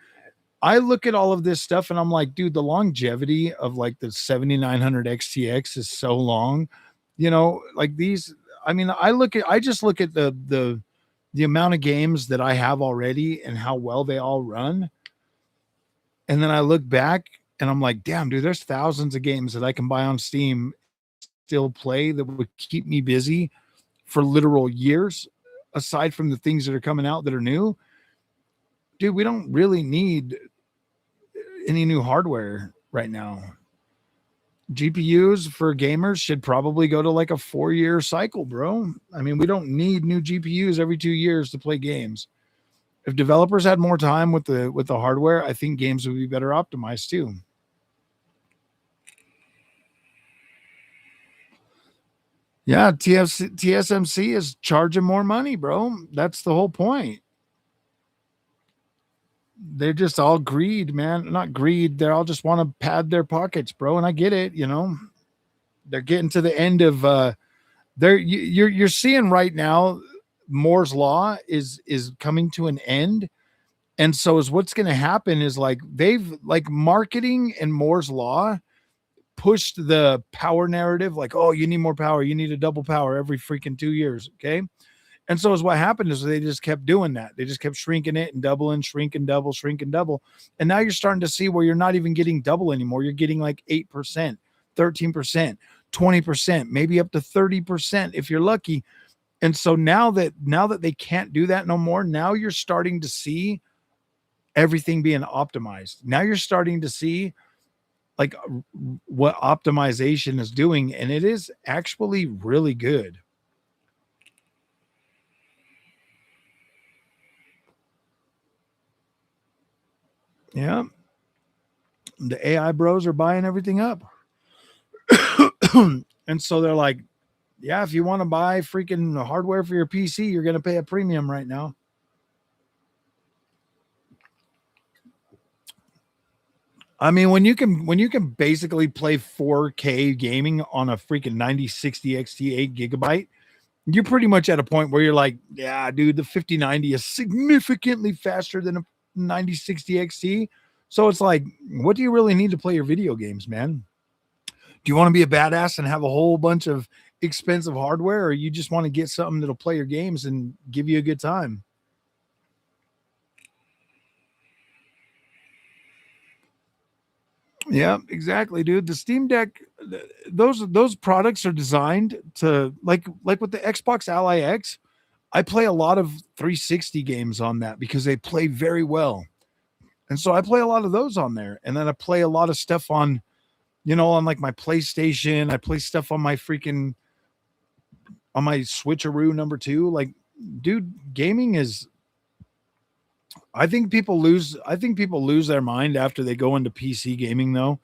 I look at all of this stuff and I'm like, dude, the longevity of like the 7900 XTX is so long. Like these. I mean, I just look at the amount of games that I have already and how well they all run, and then I look back and I'm like, damn, dude, there's thousands of games that I can buy on Steam, still play that would keep me busy for literal years, aside from the things that are coming out that are new. Dude, we don't really need any new hardware right now. GPUs for gamers should probably go to like a 4-year cycle, bro. I mean, we don't need new GPUs every 2 years to play games. If developers had more time with the hardware, I think games would be better optimized too. Yeah, TSMC is charging more money, bro. That's the whole point. They're just all greed, man. Not greed. They all just want to pad their pockets, bro. And I get it. They're getting to the end of you're seeing right now Moore's law is coming to an end. And so is what's going to happen is like they've like marketing and Moore's law pushed the power narrative like, oh, you need more power, you need a double power every freaking 2 years. Okay. And so is what happened is they just kept doing that. They just kept shrinking it and doubling, shrink and double, shrink and double. And now you're starting to see where you're not even getting double anymore. You're getting like 8%, 13%, 20%, maybe up to 30% if you're lucky. And so now that they can't do that no more, now you're starting to see everything being optimized. Now you're starting to see like what optimization is doing, and it is actually really good. Yeah, the AI bros are buying everything up. And so they're like, yeah, if you want to buy freaking hardware for your PC, you're going to pay a premium right now. I mean, when you can basically play 4K gaming on a freaking 9060 XT 8 GB, you're pretty much at a point where you're like, yeah, dude, the 5090 is significantly faster than a 9060 XT. So it's like, what do you really need to play your video games, man? Do you want to be a badass and have a whole bunch of expensive hardware, or you just want to get something that'll play your games and give you a good time? Yeah, exactly, dude. The Steam Deck, those products are designed to like with the Xbox Ally X. I play a lot of 360 games on that because they play very well. And so I play a lot of those on there. And then I play a lot of stuff on, on like my PlayStation. I play stuff on my freaking on my switcheroo number two. Like, dude, gaming is I think people lose their mind after they go into PC gaming though,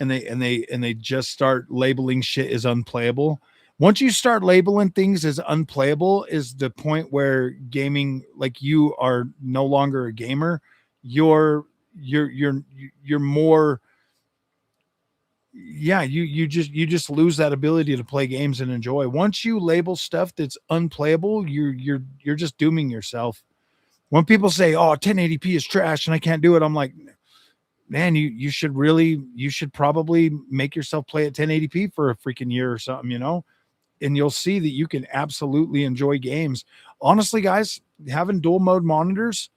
and they just start labeling shit as unplayable. Once you start labeling things as unplayable is the point where gaming, like, you are no longer a gamer. You're more, yeah, you just lose that ability to play games and enjoy. Once you label stuff that's unplayable, you're just dooming yourself. When people say, "Oh, 1080p is trash and I can't do it," I'm like, man, you should probably make yourself play at 1080p for a freaking year or something. And you'll see that you can absolutely enjoy games. Honestly, guys, having dual mode monitors,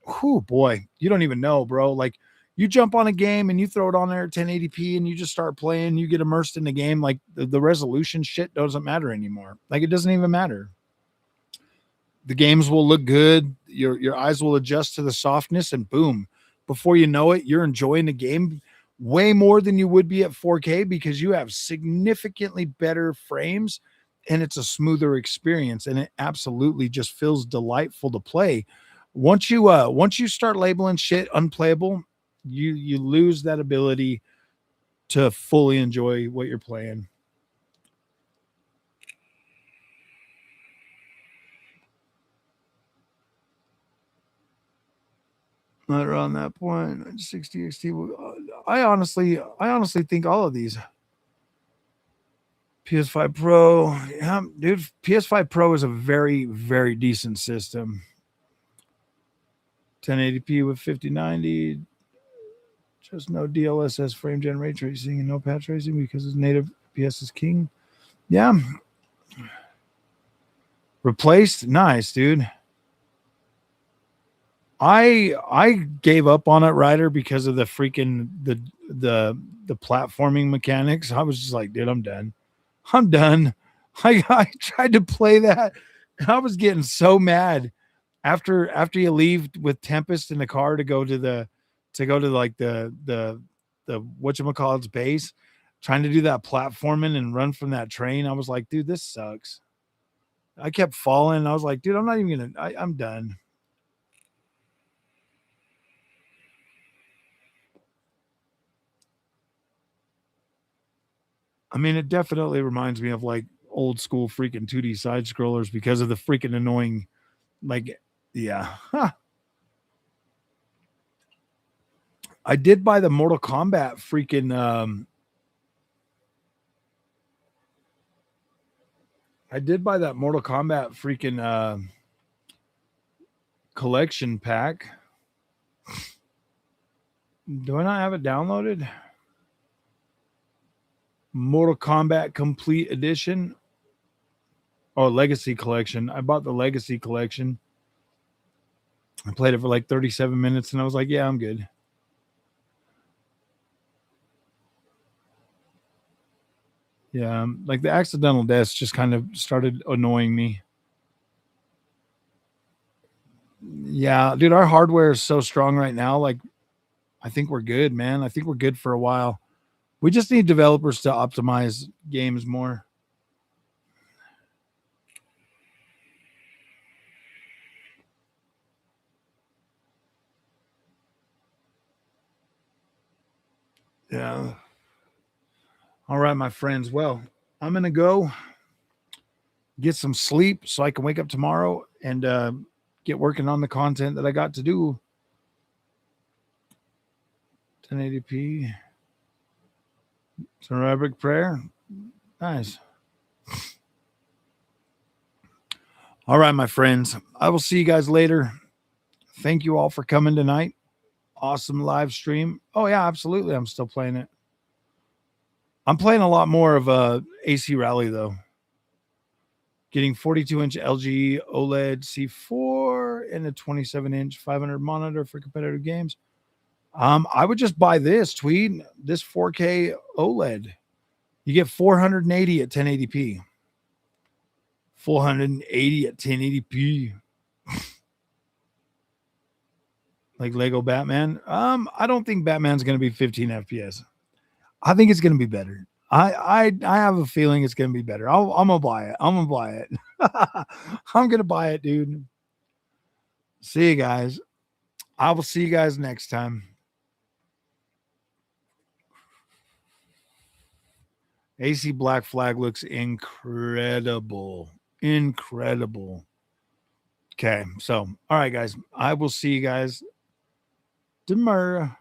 whew, boy, you don't even know, bro. Like, you jump on a game and you throw it on there at 1080p and you just start playing, you get immersed in the game. Like, the resolution shit doesn't matter anymore. Like, it doesn't even matter. The games will look good. Your eyes will adjust to the softness, and boom, before you know it, you're enjoying the game way more than you would be at 4K because you have significantly better frames and it's a smoother experience, and it absolutely just feels delightful to play. Once you start labeling shit unplayable, you lose that ability to fully enjoy what you're playing. Not around that point. 60 XT. I honestly think all of these. PS5 Pro, yeah, dude. PS5 Pro is a very, very decent system. 1080p with 5090. Just no DLSS frame gen ray tracing and no patch tracing because it's native PS is king. Yeah, replaced. Nice, dude. I gave up on it, Ryder, because of the platforming mechanics. I was just like, dude, I'm done. I'm done. I tried to play that, and I was getting so mad after you leave with Tempest in the car to go to like the whatchamacallit's base, trying to do that platforming and run from that train. I was like, dude, this sucks. I kept falling. I was like, dude, I'm not even gonna. I'm done. I mean, it definitely reminds me of like old school freaking 2D side scrollers because of the freaking annoying, like, yeah. Huh. I did buy the Mortal Kombat freaking I did buy that Mortal Kombat freaking collection pack. Do I not have it downloaded? Mortal Kombat Complete Edition. Oh, Legacy Collection. I bought the Legacy Collection. I played it for like 37 minutes and I was like, yeah, I'm good. Yeah, like the accidental deaths just kind of started annoying me. Yeah, dude, our hardware is so strong right now. Like, I think we're good, man. I think we're good for a while. We just need developers to optimize games more. Yeah. All right, my friends. Well, I'm going to go get some sleep so I can wake up tomorrow and get working on the content that I got to do. 1080p. Some Arabic prayer. Nice. All right, my friends. I will see you guys later. Thank you all for coming tonight. Awesome live stream. Oh, yeah, absolutely. I'm still playing it. I'm playing a lot more of AC Rally, though. Getting 42-inch LG OLED C4 and a 27-inch 500 monitor for competitive games. I would just buy this Tweed, this 4K OLED. You get 480 at 1080p. 480 at 1080p. Like Lego Batman. I don't think Batman's going to be 15 FPS. I think it's going to be better. I have a feeling it's going to be better. I'm gonna buy it. I'm gonna buy it. I'm gonna buy it, dude. See you guys. I will see you guys next time. AC Black Flag looks incredible. Incredible. Okay. So, all right, guys. I will see you guys tomorrow.